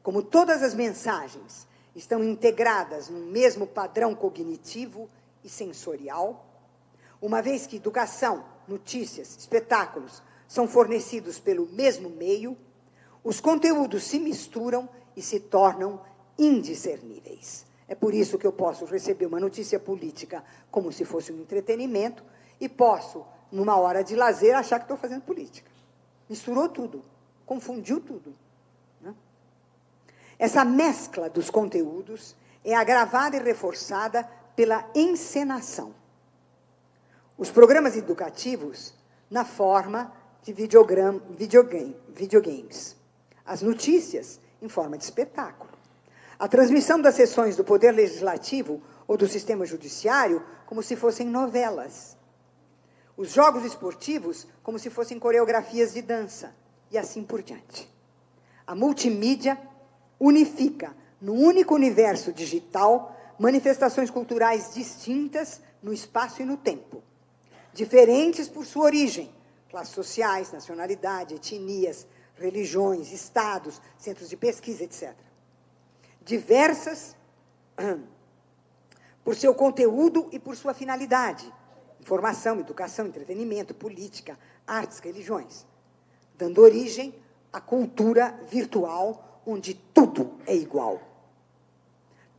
S3: Como todas as mensagens estão integradas no mesmo padrão cognitivo e sensorial, uma vez que educação, notícias, espetáculos são fornecidos pelo mesmo meio, os conteúdos se misturam e se tornam indiscerníveis. É por isso que eu posso receber uma notícia política como se fosse um entretenimento e posso, numa hora de lazer, achar que estou fazendo política. Misturou tudo, confundiu tudo. Né? Essa mescla dos conteúdos é agravada e reforçada pela encenação. Os programas educativos na forma de videogames. As notícias em forma de espetáculo. A transmissão das sessões do Poder Legislativo ou do Sistema Judiciário como se fossem novelas. Os jogos esportivos como se fossem coreografias de dança. E assim por diante. A multimídia unifica, num único universo digital, manifestações culturais distintas no espaço e no tempo. Diferentes por sua origem, classes sociais, nacionalidade, etnias, religiões, estados, centros de pesquisa, etc. Diversas por seu conteúdo e por sua finalidade. Informação, educação, entretenimento, política, artes, religiões. Dando origem à cultura virtual, onde tudo é igual.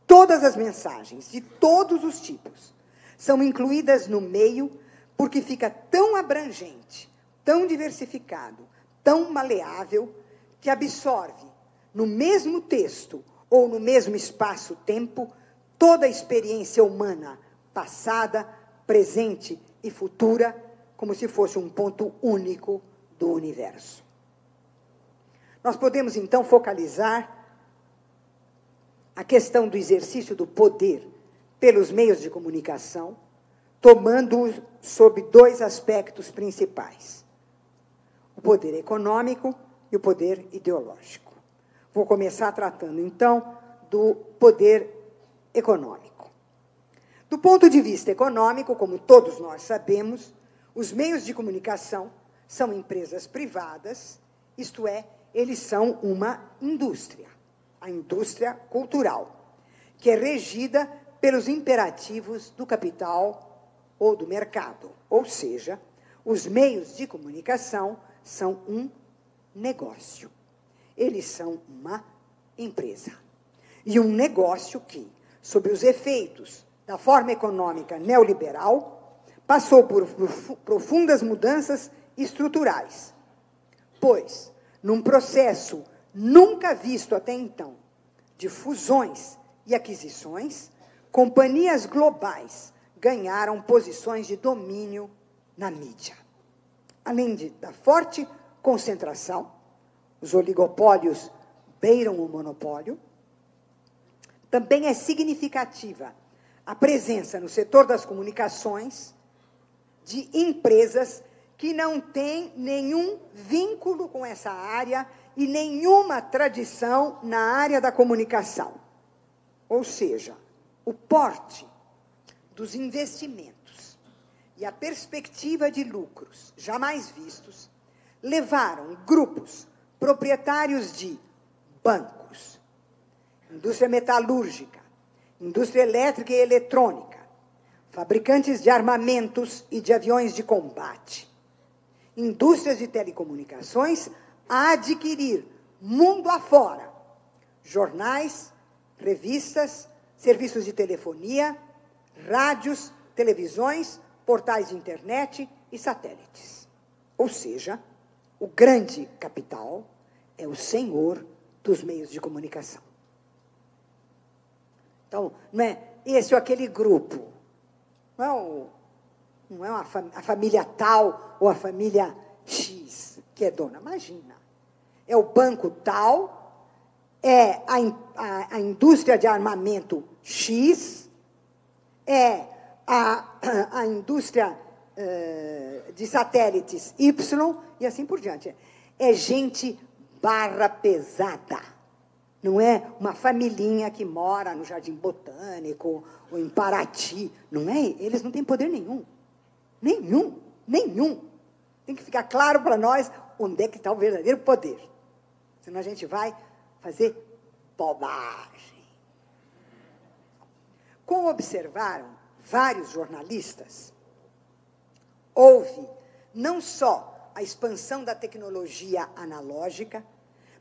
S3: Todas as mensagens, de todos os tipos, são incluídas no meio porque fica tão abrangente, tão diversificado, tão maleável, que absorve, no mesmo texto ou no mesmo espaço-tempo, toda a experiência humana, passada, presente e futura, como se fosse um ponto único do universo. Nós podemos, então, focalizar a questão do exercício do poder pelos meios de comunicação, tomando-o sob dois aspectos principais: o poder econômico e o poder ideológico. Vou começar tratando, então, do poder econômico. Do ponto de vista econômico, como todos nós sabemos, os meios de comunicação são empresas privadas, isto é, eles são uma indústria, a indústria cultural, que é regida pelos imperativos do capital ou do mercado. Ou seja, os meios de comunicação são um negócio. Eles são uma empresa. E um negócio que, sob os efeitos da forma econômica neoliberal, passou por profundas mudanças estruturais. Pois, num processo nunca visto até então, de fusões e aquisições, companhias globais ganharam posições de domínio na mídia. Além da forte concentração, os oligopólios beiram o monopólio, também é significativa a presença no setor das comunicações de empresas que não têm nenhum vínculo com essa área e nenhuma tradição na área da comunicação. Ou seja, o porte dos investimentos e a perspectiva de lucros jamais vistos levaram grupos proprietários de bancos, indústria metalúrgica, indústria elétrica e eletrônica, fabricantes de armamentos e de aviões de combate, indústrias de telecomunicações a adquirir, mundo afora, jornais, revistas, serviços de telefonia, rádios, televisões, portais de internet e satélites. Ou seja, o grande capital é o senhor dos meios de comunicação. Então, não é esse ou aquele grupo, não é a família tal ou a família X que é dona, imagina. É o banco tal, é a indústria de armamento X, é a indústria de satélites Y, e assim por diante. É gente barra pesada. Não é uma familhinha que mora no Jardim Botânico ou em Paraty. Não é? Eles não têm poder nenhum. Nenhum. Tem que ficar claro para nós onde é que está o verdadeiro poder. Senão a gente vai fazer bobagem. Como observaram vários jornalistas, houve não só a expansão da tecnologia analógica,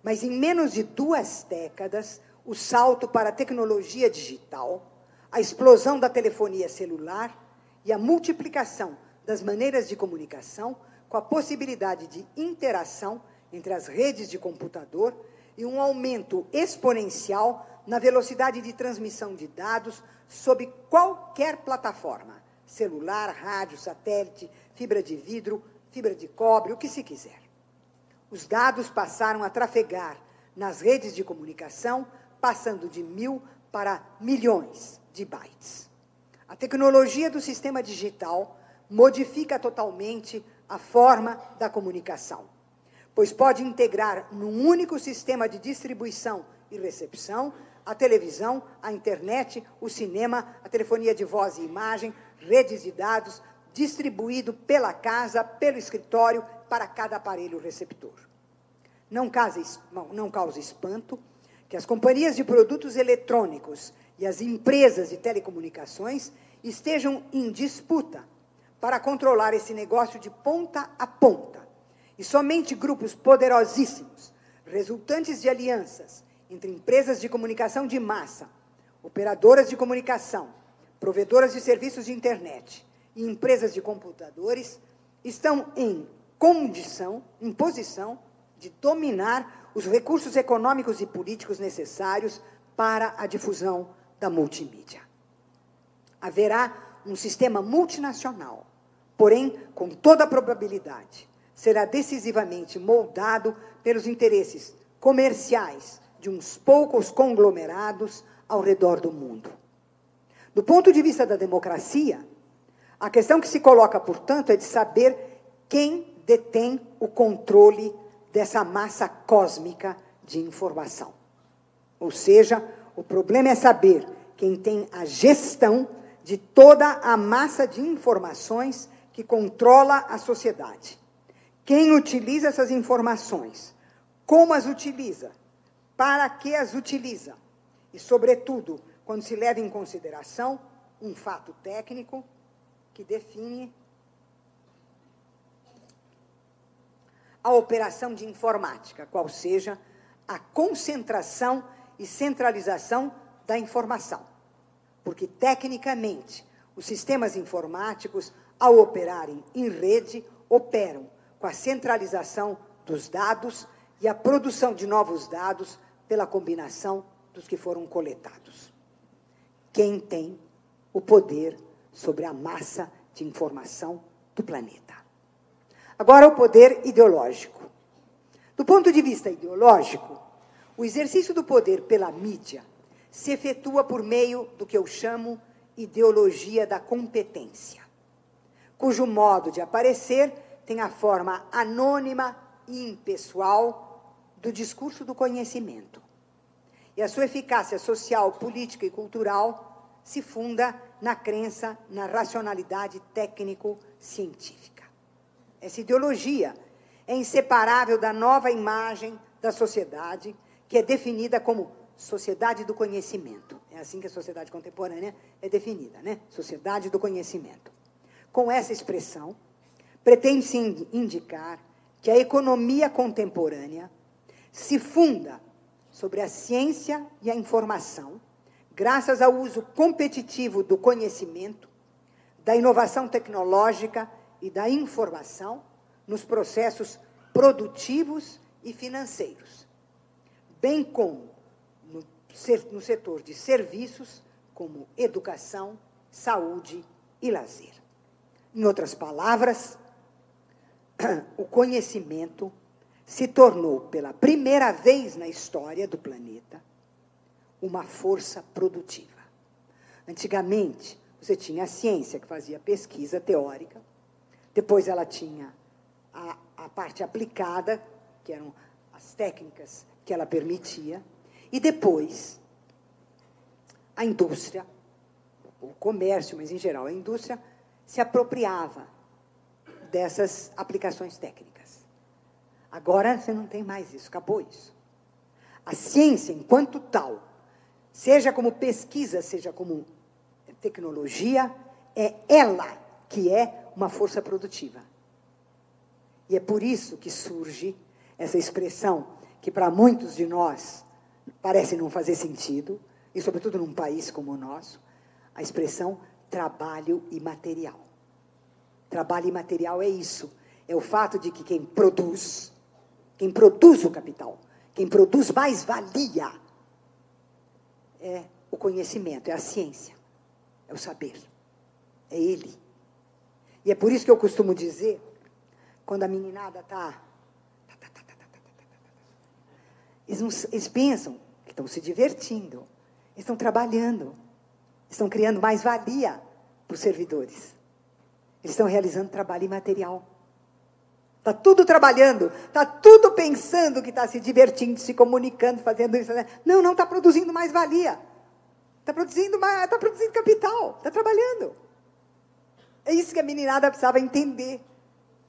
S3: mas em menos de 2 décadas, o salto para a tecnologia digital, a explosão da telefonia celular e a multiplicação das maneiras de comunicação com a possibilidade de interação entre as redes de computador e um aumento exponencial na velocidade de transmissão de dados sob qualquer plataforma, celular, rádio, satélite, fibra de vidro, fibra de cobre, o que se quiser. Os dados passaram a trafegar nas redes de comunicação, passando de 1.000 para milhões de bytes. A tecnologia do sistema digital modifica totalmente a forma da comunicação, pois pode integrar num único sistema de distribuição e recepção a televisão, a internet, o cinema, a telefonia de voz e imagem, redes de dados, distribuído pela casa, pelo escritório, para cada aparelho receptor. Não causa espanto que as companhias de produtos eletrônicos e as empresas de telecomunicações estejam em disputa para controlar esse negócio de ponta a ponta. E somente grupos poderosíssimos, resultantes de alianças entre empresas de comunicação de massa, operadoras de comunicação, provedoras de serviços de internet e empresas de computadores, estão em posição de dominar os recursos econômicos e políticos necessários para a difusão da multimídia. Haverá um sistema multinacional, porém, com toda a probabilidade, será decisivamente moldado pelos interesses comerciais de uns poucos conglomerados ao redor do mundo. Do ponto de vista da democracia, a questão que se coloca, portanto, é de saber quem detém o controle dessa massa cósmica de informação. Ou seja, o problema é saber quem tem a gestão de toda a massa de informações que controla a sociedade. Quem utiliza essas informações? Como as utiliza? Para que as utiliza? E, sobretudo, quando se leva em consideração um fato técnico que define a operação de informática, qual seja a concentração e centralização da informação. Porque, tecnicamente, os sistemas informáticos, ao operarem em rede, operam com a centralização dos dados e a produção de novos dados pela combinação dos que foram coletados. Quem tem o poder sobre a massa de informação do planeta? Agora, o poder ideológico. Do ponto de vista ideológico, o exercício do poder pela mídia se efetua por meio do que eu chamo ideologia da competência. cujo modo de aparecer tem a forma anônima e impessoal do discurso do conhecimento. E a sua eficácia social, política e cultural se funda na crença na racionalidade técnico-científica. Essa ideologia é inseparável da nova imagem da sociedade, que é definida como sociedade do conhecimento. É assim que a sociedade contemporânea é definida, né? Sociedade do conhecimento. Com essa expressão, pretende-se indicar que a economia contemporânea se funda sobre a ciência e a informação, graças ao uso competitivo do conhecimento, da inovação tecnológica e da informação nos processos produtivos e financeiros, bem como no setor de serviços, como educação, saúde e lazer. Em outras palavras, o conhecimento se tornou, pela primeira vez na história do planeta, uma força produtiva. Antigamente, você tinha a ciência, que fazia pesquisa teórica, depois ela tinha a parte aplicada, que eram as técnicas que ela permitia, e depois a indústria, o comércio, mas em geral a indústria, se apropriava dessas aplicações técnicas. Agora você não tem mais isso, acabou isso. A ciência, enquanto tal, seja como pesquisa, seja como tecnologia, é ela que é uma força produtiva. E é por isso que surge essa expressão que para muitos de nós parece não fazer sentido, e sobretudo num país como o nosso, a expressão trabalho imaterial. Trabalho imaterial é isso, é o fato de que quem produz o capital, quem produz mais-valia, é o conhecimento, é a ciência, é o saber, é ele. E é por isso que eu costumo dizer, quando a meninada eles pensam que estão se divertindo, estão trabalhando, estão criando mais-valia para os servidores. Eles estão realizando trabalho imaterial. Está tudo trabalhando, está tudo pensando que está se divertindo, se comunicando, fazendo isso. Né? Não está produzindo mais-valia. Está produzindo capital, está trabalhando. É isso que a meninada precisava entender,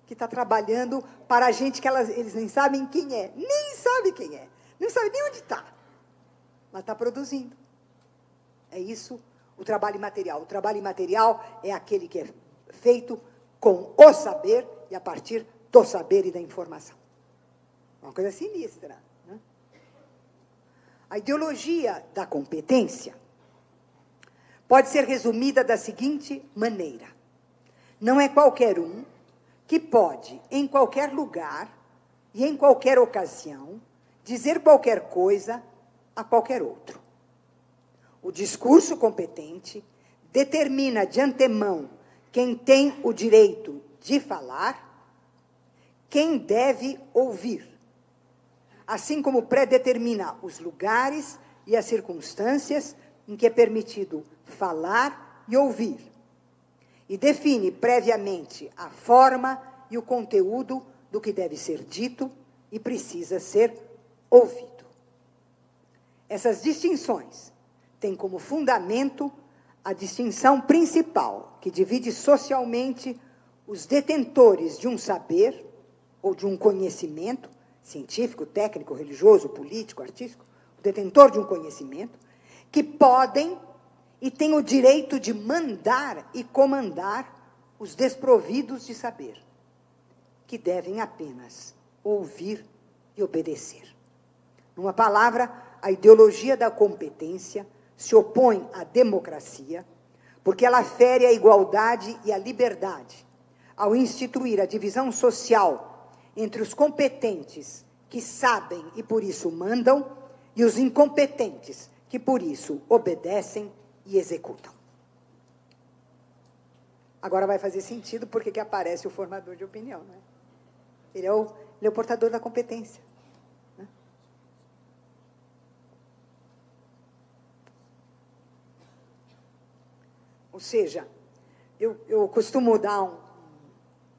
S3: que está trabalhando para a gente que eles nem sabem quem é, nem sabe quem é, não sabe nem onde está, mas está produzindo. É isso o trabalho imaterial. O trabalho imaterial é aquele que é feito com o saber e a partir do saber e da informação. Uma coisa sinistra. Né? A ideologia da competência pode ser resumida da seguinte maneira: não é qualquer um que pode, em qualquer lugar e em qualquer ocasião, dizer qualquer coisa a qualquer outro. O discurso competente determina de antemão quem tem o direito de falar, quem deve ouvir, assim como predetermina os lugares e as circunstâncias em que é permitido falar e ouvir, e define previamente a forma e o conteúdo do que deve ser dito e precisa ser ouvido. Essas distinções têm como fundamento a distinção principal, que divide socialmente os detentores de um saber ou de um conhecimento científico, técnico, religioso, político, artístico, o detentor de um conhecimento, que podem e têm o direito de mandar e comandar os desprovidos de saber, que devem apenas ouvir e obedecer. Numa palavra, a ideologia da competência se opõe à democracia, porque ela fere a igualdade e a liberdade, ao instituir a divisão social entre os competentes, que sabem e por isso mandam, e os incompetentes, que por isso obedecem e executam. Agora vai fazer sentido porque que aparece o formador de opinião, né? Ele é o portador da competência. Né? Ou seja, eu costumo dar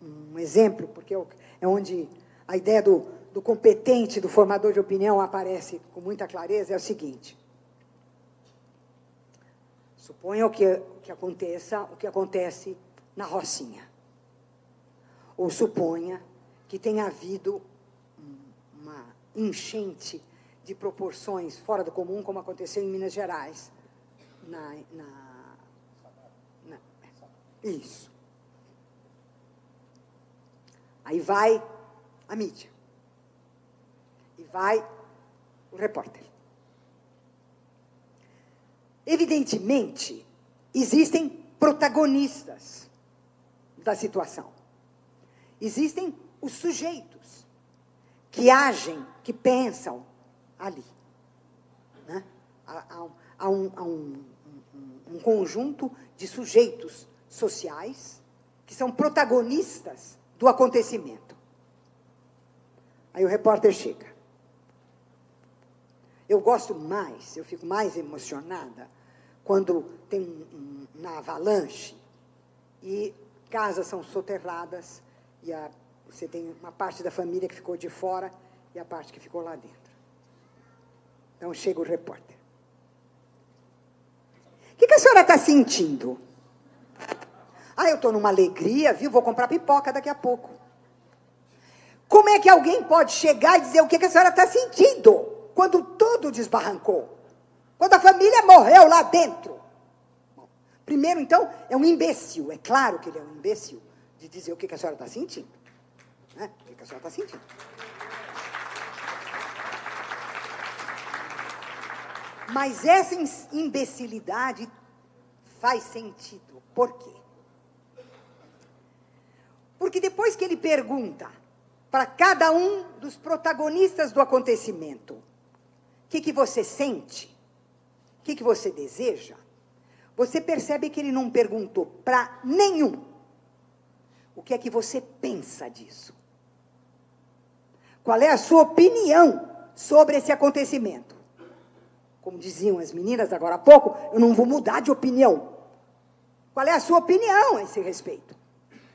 S3: um exemplo, porque é onde a ideia do competente, do formador de opinião aparece com muita clareza, é o seguinte. Suponha o que acontece na Rocinha. Ou suponha que tenha havido uma enchente de proporções fora do comum, como aconteceu em Minas Gerais. Isso. Aí vai a mídia. E vai o repórter. Evidentemente, existem protagonistas da situação. Existem os sujeitos que agem, que pensam ali. Né? Há um conjunto de sujeitos sociais que são protagonistas do acontecimento. Aí o repórter chega. Eu fico mais emocionada quando tem uma avalanche e casas são soterradas e você tem uma parte da família que ficou de fora e a parte que ficou lá dentro. Então chega o repórter. O que a senhora está sentindo? Eu estou numa alegria, viu? Vou comprar pipoca daqui a pouco. Como é que alguém pode chegar e dizer o que a senhora está sentindo? Quando tudo desbarrancou. Quando a família morreu lá dentro. Bom, primeiro, então, é um imbecil. É claro que ele é um imbecil de dizer o que a senhora está sentindo. Né? O que a senhora está sentindo. Mas essa imbecilidade faz sentido. Por quê? Porque depois que ele pergunta para cada um dos protagonistas do acontecimento o que você sente, o que você deseja, você percebe que ele não perguntou para nenhum o que é que você pensa disso. Qual é a sua opinião sobre esse acontecimento? Como diziam as meninas agora há pouco, eu não vou mudar de opinião. Qual é a sua opinião a esse respeito?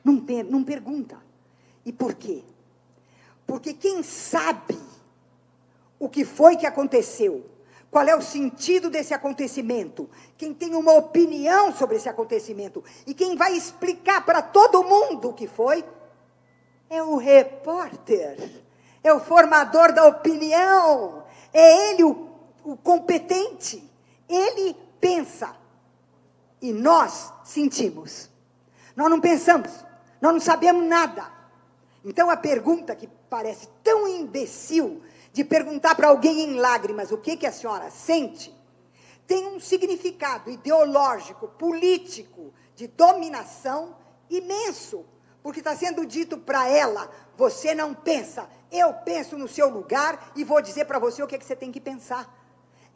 S3: Não pergunta. E por quê? Porque quem sabe o que foi que aconteceu, qual é o sentido desse acontecimento, quem tem uma opinião sobre esse acontecimento e quem vai explicar para todo mundo o que foi, é o repórter, é o formador da opinião, é ele o competente. Ele pensa e nós sentimos. Nós não pensamos, nós não sabemos nada. Então a pergunta que parece tão imbecil de perguntar para alguém em lágrimas o que a senhora sente, tem um significado ideológico, político, de dominação imenso. Porque está sendo dito para ela, você não pensa, eu penso no seu lugar e vou dizer para você o que você tem que pensar.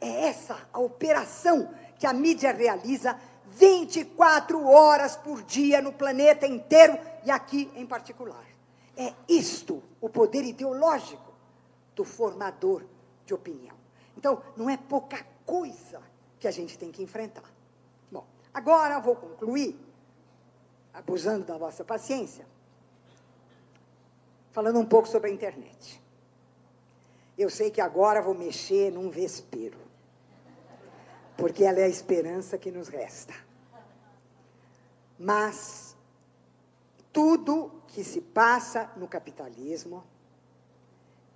S3: É essa a operação que a mídia realiza 24 horas por dia no planeta inteiro e aqui em particular. É isto o poder ideológico do formador de opinião. Então, não é pouca coisa que a gente tem que enfrentar. Bom, agora eu vou concluir, abusando da vossa paciência, falando um pouco sobre a internet. Eu sei que agora vou mexer num vespeiro, porque ela é a esperança que nos resta. Mas tudo que se passa no capitalismo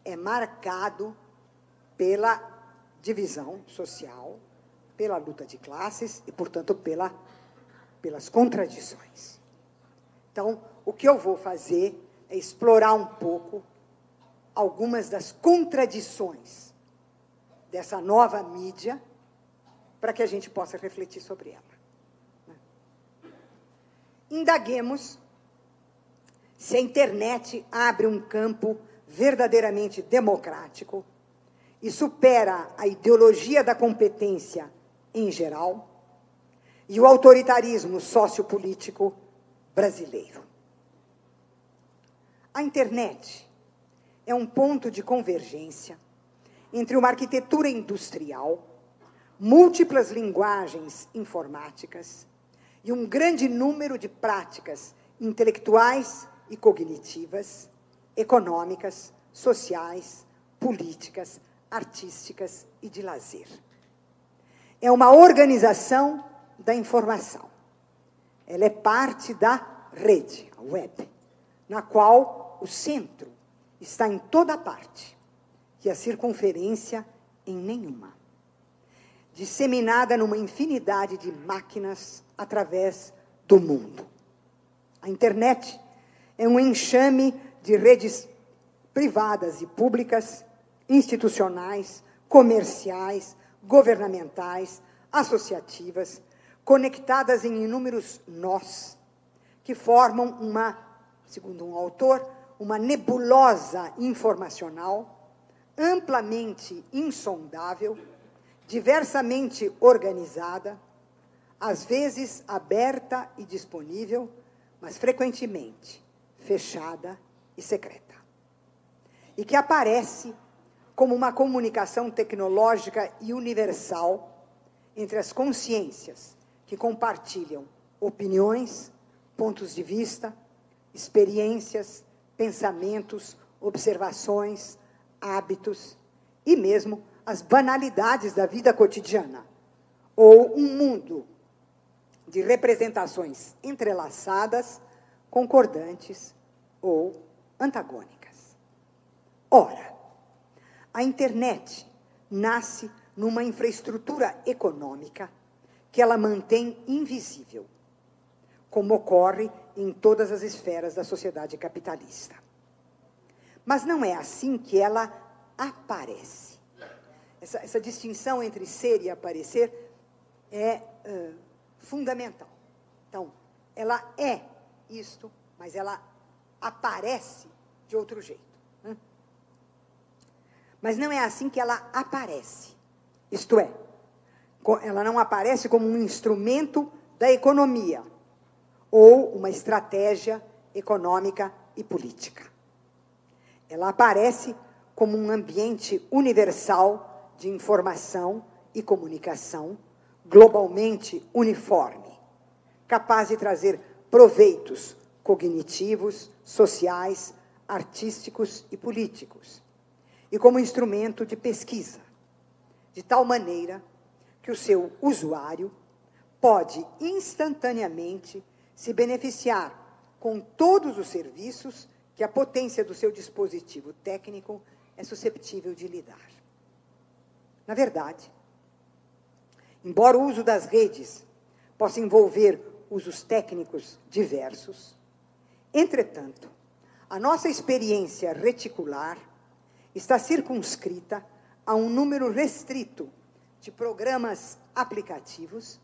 S3: é marcado pela divisão social, pela luta de classes e, portanto, pelas contradições. Então, o que eu vou fazer é explorar um pouco algumas das contradições dessa nova mídia para que a gente possa refletir sobre ela. Indaguemos se a internet abre um campo verdadeiramente democrático e supera a ideologia da competência em geral e o autoritarismo sociopolítico brasileiro. A internet é um ponto de convergência entre uma arquitetura industrial, múltiplas linguagens informáticas e um grande número de práticas intelectuais e cognitivas, econômicas, sociais, políticas, artísticas e de lazer. É uma organização da informação. Ela é parte da rede, a web, na qual o centro está em toda parte e a circunferência em nenhuma. Disseminada numa infinidade de máquinas através do mundo. A internet é um enxame de redes privadas e públicas, institucionais, comerciais, governamentais, associativas, conectadas em inúmeros nós, que formam uma, segundo um autor, uma nebulosa informacional, amplamente insondável, diversamente organizada, às vezes aberta e disponível, mas frequentemente fechada e secreta. E que aparece como uma comunicação tecnológica e universal entre as consciências que compartilham opiniões, pontos de vista, experiências, pensamentos, observações, hábitos e mesmo as banalidades da vida cotidiana, ou um mundo de representações entrelaçadas, concordantes ou antagônicas. Ora, a internet nasce numa infraestrutura econômica que ela mantém invisível, como ocorre em todas as esferas da sociedade capitalista. Mas não é assim que ela aparece. Essa distinção entre ser e aparecer é fundamental. Então, ela é isto, mas ela aparece de outro jeito. Né? Mas não é assim que ela aparece. Isto é, ela não aparece como um instrumento da economia ou uma estratégia econômica e política. Ela aparece como um ambiente universal de informação e comunicação globalmente uniforme, capaz de trazer proveitos cognitivos, sociais, artísticos e políticos, e como instrumento de pesquisa, de tal maneira que o seu usuário pode instantaneamente se beneficiar com todos os serviços que a potência do seu dispositivo técnico é susceptível de lhe dar. Na verdade, embora o uso das redes possa envolver usos técnicos diversos, entretanto, a nossa experiência reticular está circunscrita a um número restrito de programas aplicativos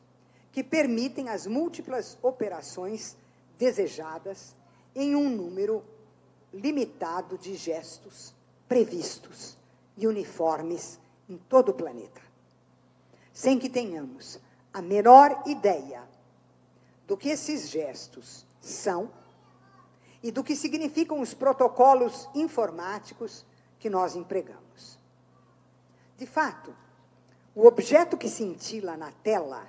S3: que permitem as múltiplas operações desejadas em um número limitado de gestos previstos e uniformes em todo o planeta, sem que tenhamos a menor ideia do que esses gestos são e do que significam os protocolos informáticos que nós empregamos. De fato, o objeto que cintila na tela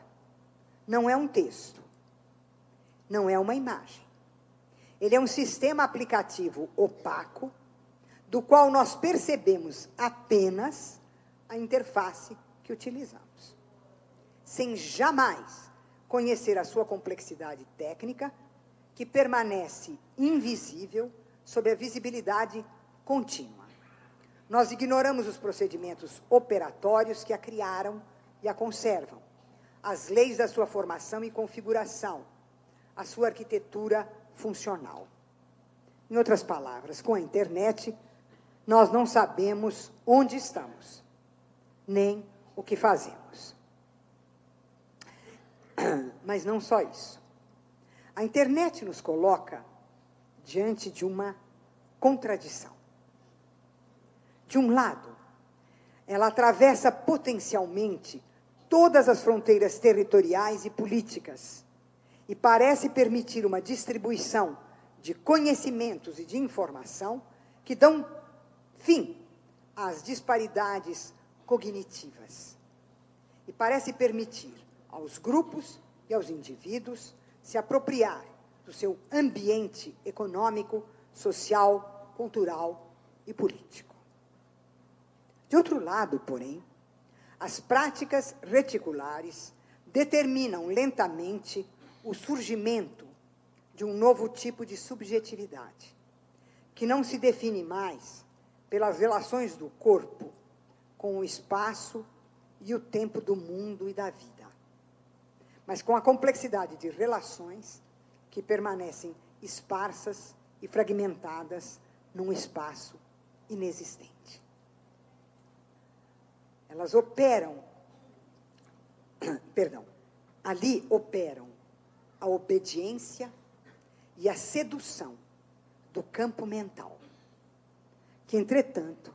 S3: não é um texto, não é uma imagem. Ele é um sistema aplicativo opaco, do qual nós percebemos apenas a interface que utilizamos, sem jamais conhecer a sua complexidade técnica, que permanece invisível sob a visibilidade contínua. Nós ignoramos os procedimentos operatórios que a criaram e a conservam, as leis da sua formação e configuração, a sua arquitetura funcional. Em outras palavras, com a internet, nós não sabemos onde estamos, nem o que fazemos. Mas não só isso. A internet nos coloca diante de uma contradição. De um lado, ela atravessa potencialmente todas as fronteiras territoriais e políticas e parece permitir uma distribuição de conhecimentos e de informação que dão fim às disparidades cognitivas. E parece permitir aos grupos e aos indivíduos se apropriar do seu ambiente econômico, social, cultural e político. De outro lado, porém, as práticas reticulares determinam lentamente o surgimento de um novo tipo de subjetividade, que não se define mais pelas relações do corpo com o espaço e o tempo do mundo e da vida, mas com a complexidade de relações que permanecem esparsas e fragmentadas num espaço inexistente. Elas operam, ali operam a obediência e a sedução do campo mental, que, entretanto,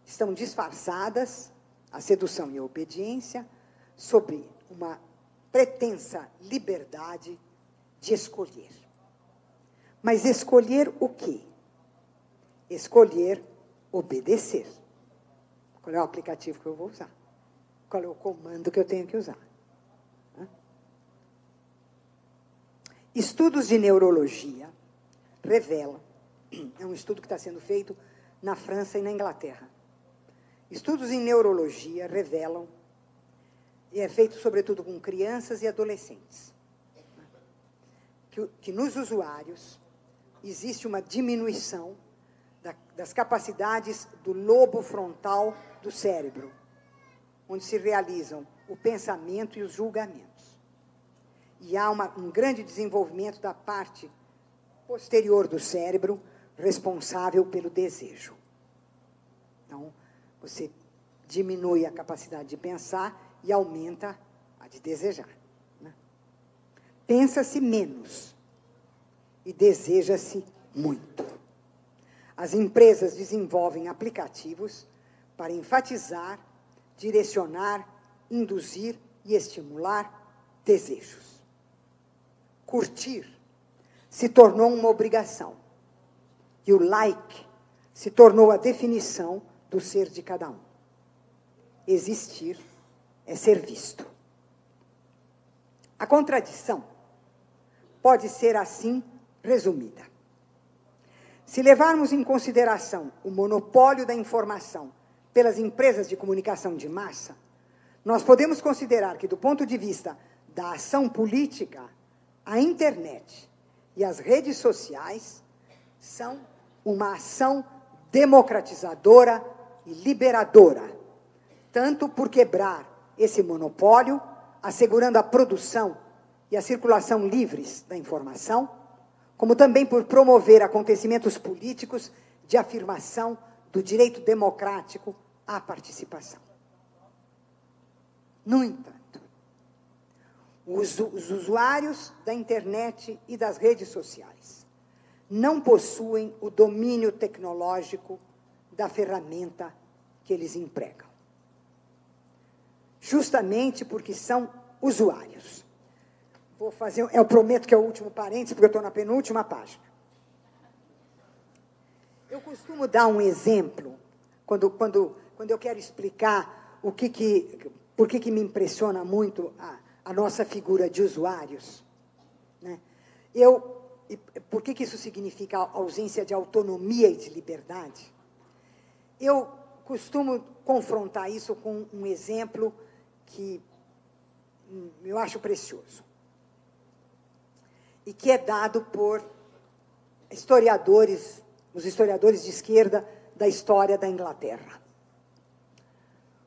S3: estão disfarçadas, a sedução e a obediência, sob uma pretensa liberdade de escolher. Mas escolher o quê? Escolher obedecer. Qual é o aplicativo que eu vou usar? Qual é o comando que eu tenho que usar? Estudos de neurologia revelam, é um estudo que está sendo feito na França e na Inglaterra. Estudos em neurologia revelam, e é feito sobretudo com crianças e adolescentes, que nos usuários existe uma diminuição das capacidades do lobo frontal do cérebro, onde se realizam o pensamento e os julgamentos. E há um grande desenvolvimento da parte posterior do cérebro, responsável pelo desejo. Então, você diminui a capacidade de pensar e aumenta a de desejar. Né? Pensa-se menos e deseja-se muito. As empresas desenvolvem aplicativos para enfatizar, direcionar, induzir e estimular desejos. Curtir se tornou uma obrigação. E o like se tornou a definição do ser de cada um. Existir é ser visto. A contradição pode ser assim resumida. Se levarmos em consideração o monopólio da informação pelas empresas de comunicação de massa, nós podemos considerar que, do ponto de vista da ação política, a internet e as redes sociais são uma ação democratizadora e liberadora, tanto por quebrar esse monopólio, assegurando a produção e a circulação livres da informação, como também por promover acontecimentos políticos de afirmação do direito democrático à participação. No entanto, os usuários da internet e das redes sociais não possuem o domínio tecnológico da ferramenta que eles empregam. Justamente porque são usuários. Vou fazer, eu prometo que é o último parênteses, porque eu estou na penúltima página. Eu costumo dar um exemplo, quando eu quero explicar por que me impressiona muito a nossa figura de usuários. Né? Por que isso significa ausência de autonomia e de liberdade? Eu costumo confrontar isso com um exemplo que eu acho precioso e que é dado por historiadores, os historiadores de esquerda da história da Inglaterra.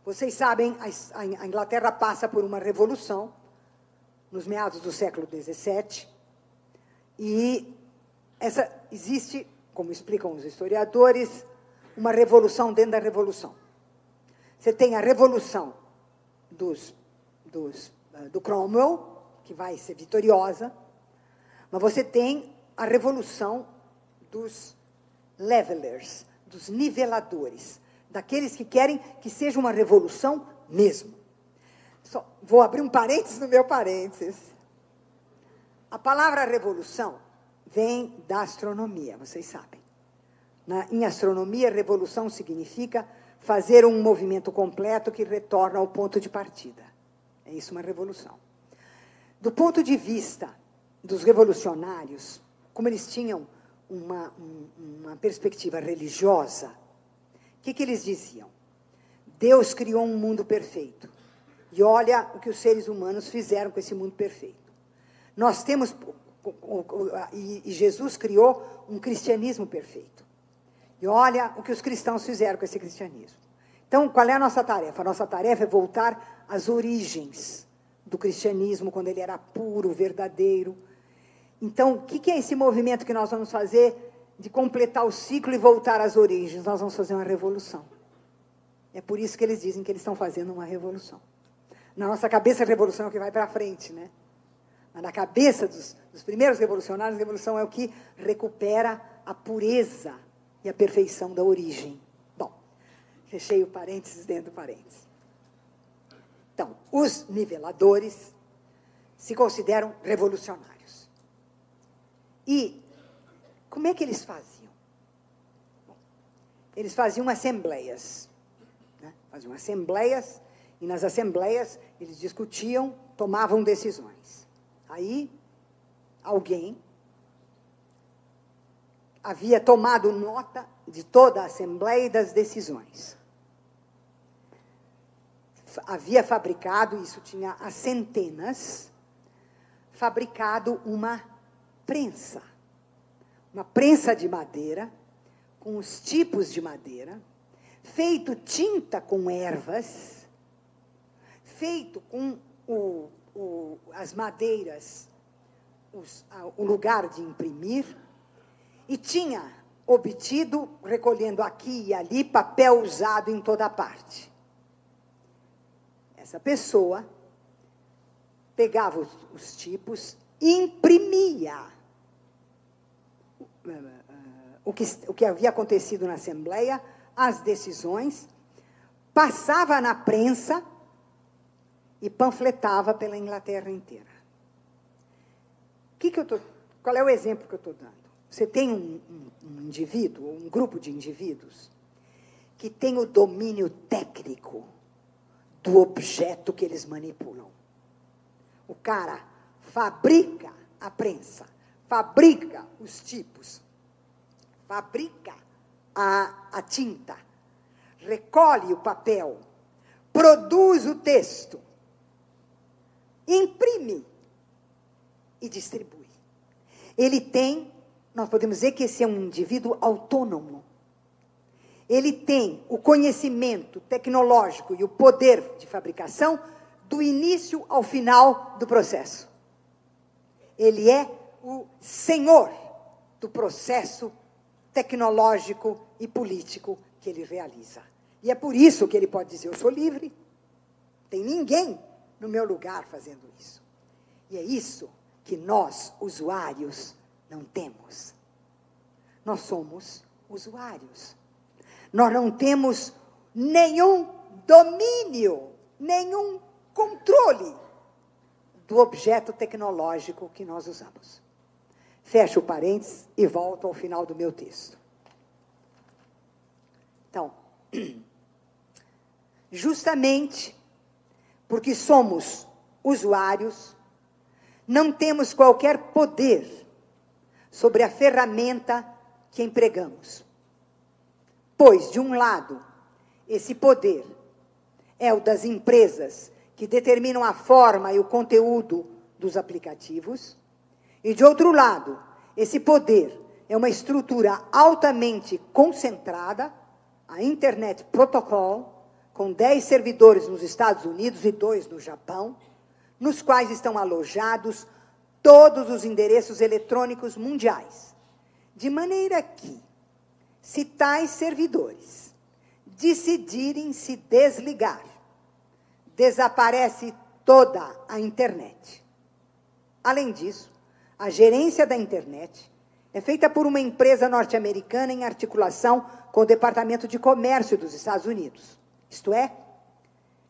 S3: Vocês sabem, a Inglaterra passa por uma revolução nos meados do século XVII e existe, como explicam os historiadores, uma revolução dentro da revolução. Você tem a revolução do Cromwell, que vai ser vitoriosa, mas você tem a revolução dos levelers, dos niveladores, daqueles que querem que seja uma revolução mesmo. Vou abrir um parênteses no meu parênteses. A palavra revolução vem da astronomia, vocês sabem. Em astronomia, revolução significa fazer um movimento completo que retorna ao ponto de partida. É isso uma revolução. Do ponto de vista dos revolucionários, como eles tinham uma perspectiva religiosa, o que eles diziam? Deus criou um mundo perfeito. E olha o que os seres humanos fizeram com esse mundo perfeito. Nós temos... E Jesus criou um cristianismo perfeito. E olha o que os cristãos fizeram com esse cristianismo. Então, qual é a nossa tarefa? A nossa tarefa é voltar às origens do cristianismo, quando ele era puro, verdadeiro. Então, o que é esse movimento que nós vamos fazer de completar o ciclo e voltar às origens? Nós vamos fazer uma revolução. É por isso que eles dizem que eles estão fazendo uma revolução. Na nossa cabeça, a revolução é o que vai para frente, né? Mas na cabeça dos primeiros revolucionários, a revolução é o que recupera a pureza e a perfeição da origem. Bom, fechei o parênteses dentro do parênteses. Então, os niveladores se consideram revolucionários. E como é que eles faziam? Bom, eles faziam assembleias. Né? Faziam assembleias, e nas assembleias eles discutiam, tomavam decisões. Aí, alguém havia tomado nota de toda a assembleia e das decisões. Havia fabricado, isso tinha há centenas, fabricado uma prensa de madeira, com os tipos de madeira, feito tinta com ervas, feito com as madeiras, o lugar de imprimir, e tinha obtido, recolhendo aqui e ali, papel usado em toda parte. Essa pessoa pegava os tipos, imprimia o que havia acontecido na Assembleia, as decisões, passava na prensa e panfletava pela Inglaterra inteira. Qual é o exemplo que eu estou dando? Você tem um indivíduo, um grupo de indivíduos, que tem o domínio técnico do objeto que eles manipulam. O cara fabrica a prensa, fabrica os tipos, fabrica a tinta, recolhe o papel, produz o texto, imprime e distribui. Ele tem, nós podemos dizer que esse é um indivíduo autônomo. Ele tem o conhecimento tecnológico e o poder de fabricação do início ao final do processo. Ele é o senhor do processo tecnológico e político que ele realiza. E é por isso que ele pode dizer, eu sou livre, tem ninguém no meu lugar fazendo isso. E é isso que nós, usuários, não temos. Nós somos usuários. Nós não temos nenhum domínio, nenhum controle do objeto tecnológico que nós usamos. Fecho o parênteses e volto ao final do meu texto. Então, justamente porque somos usuários, não temos qualquer poder sobre a ferramenta que empregamos. Pois, de um lado, esse poder é o das empresas que determinam a forma e o conteúdo dos aplicativos, e, de outro lado, esse poder é uma estrutura altamente concentrada, a Internet Protocol, com 10 servidores nos Estados Unidos e 2 no Japão, nos quais estão alojados todos os endereços eletrônicos mundiais, de maneira que, se tais servidores decidirem se desligar, desaparece toda a internet. Além disso, a gerência da internet é feita por uma empresa norte-americana em articulação com o Departamento de Comércio dos Estados Unidos. Isto é,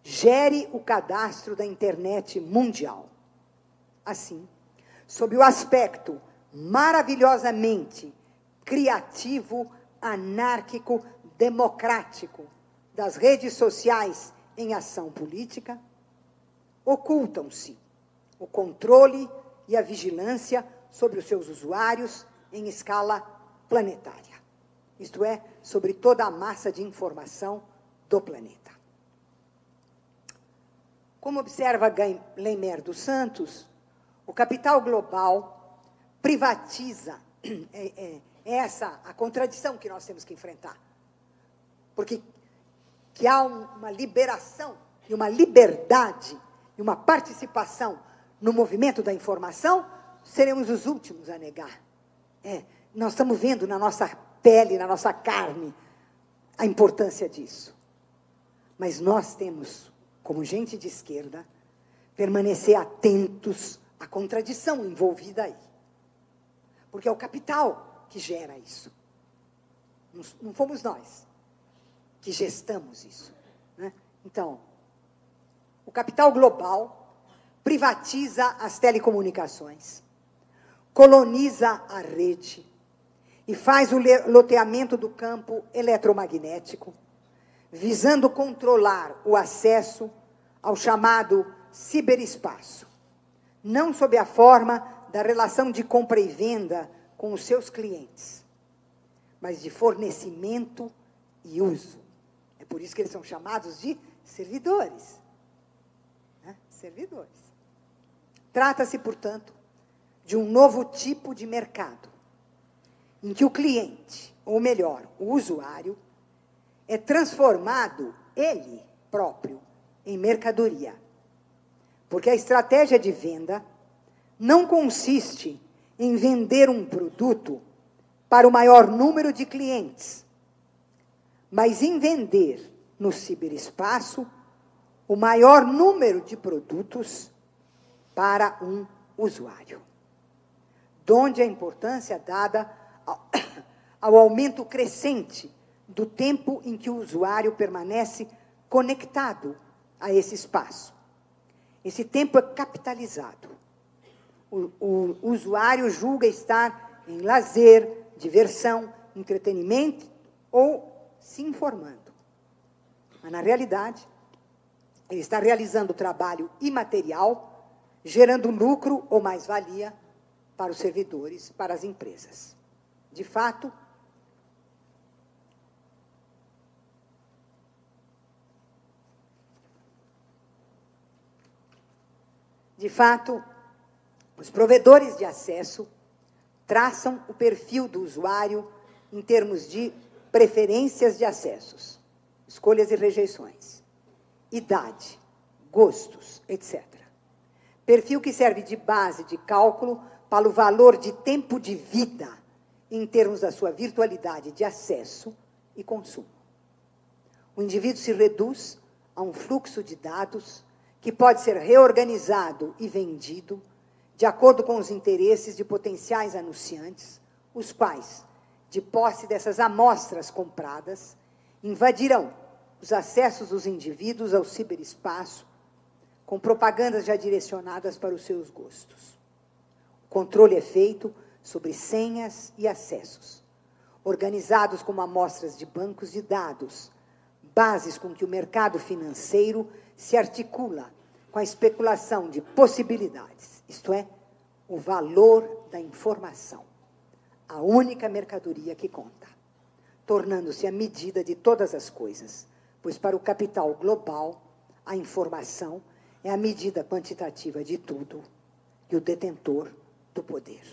S3: gere o cadastro da internet mundial. Assim, sob o aspecto maravilhosamente criativo, anárquico, democrático das redes sociais em ação política, ocultam-se o controle e a vigilância sobre os seus usuários em escala planetária, isto é, sobre toda a massa de informação do planeta. Como observa Leimer dos Santos, o capital global privatiza, essa a contradição que nós temos que enfrentar, porque que há uma liberação e uma liberdade e uma participação no movimento da informação, seremos os últimos a negar. Nós estamos vendo na nossa pele, na nossa carne, a importância disso. Mas nós temos, como gente de esquerda, permanecer atentos à contradição envolvida aí. Porque é o capital que gera isso. Não fomos nós que gestamos isso, né? Então, o capital global privatiza as telecomunicações, coloniza a rede e faz o loteamento do campo eletromagnético, visando controlar o acesso ao chamado ciberespaço, não sob a forma da relação de compra e venda com os seus clientes, mas de fornecimento e uso. É por isso que eles são chamados de servidores. Né? Servidores. Trata-se, portanto, de um novo tipo de mercado, em que o cliente, ou melhor, o usuário, é transformado, ele próprio, em mercadoria. Porque a estratégia de venda não consiste em vender um produto para o maior número de clientes, mas em vender no ciberespaço o maior número de produtos para um usuário. Donde a importância dada ao aumento crescente do tempo em que o usuário permanece conectado a esse espaço. Esse tempo é capitalizado. O usuário julga estar em lazer, diversão, entretenimento ou se informando. Mas, na realidade, ele está realizando trabalho imaterial, gerando lucro ou mais-valia para os servidores, para as empresas. De fato, os provedores de acesso traçam o perfil do usuário em termos de preferências de acessos, escolhas e rejeições, idade, gostos, etc. Perfil que serve de base de cálculo para o valor de tempo de vida em termos da sua virtualidade de acesso e consumo. O indivíduo se reduz a um fluxo de dados que pode ser reorganizado e vendido de acordo com os interesses de potenciais anunciantes, os quais, de posse dessas amostras compradas, invadirão os acessos dos indivíduos ao ciberespaço com propagandas já direcionadas para os seus gostos. O controle é feito sobre senhas e acessos, organizados como amostras de bancos de dados, bases com que o mercado financeiro se articula com a especulação de possibilidades, isto é, o valor da informação, a única mercadoria que conta, tornando-se a medida de todas as coisas, pois para o capital global, a informação é a medida quantitativa de tudo e o detentor do poder.